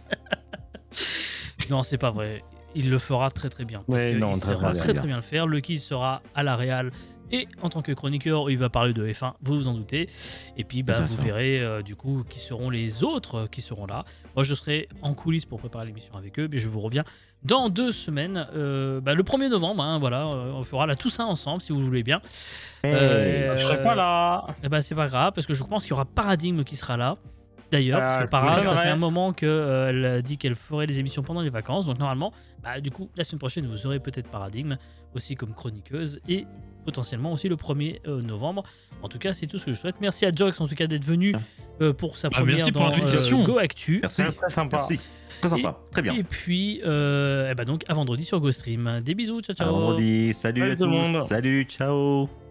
Non, c'est pas vrai. Il le fera très très bien. Parce Ouais, qu'il non, saura très très très bien le faire. Le Keys sera à la Real. Et en tant que chroniqueur, il va parler de F1, vous vous en doutez. Et puis, Bien vous sûr. verrez du coup qui seront les autres qui seront là. Moi, je serai en coulisses pour préparer l'émission avec eux. Mais je vous reviens dans 2 semaines, le 1er novembre. Hein, voilà, on fera la Toussaint ensemble si vous voulez bien. Je serai pas là. Et c'est pas grave parce que je pense qu'il y aura Paradigme qui sera là. D'ailleurs, parce que c'est Para, ça vrai. fait un moment qu'elle a dit qu'elle ferait les émissions pendant les vacances. Donc normalement, du coup, la semaine prochaine, vous aurez peut-être Paradigme aussi comme chroniqueuse et potentiellement aussi le 1er novembre. En tout cas, c'est tout ce que je souhaite. Merci à Jox en tout cas d'être venu pour sa première merci pour dans l'invitation. Go Actu. Merci. Très sympa. Merci. Très sympa. Très bien. Et puis, donc à vendredi sur GoStream. Des bisous, ciao À ciao. vendredi. Salut Salut à tout le tous. monde. Salut, ciao.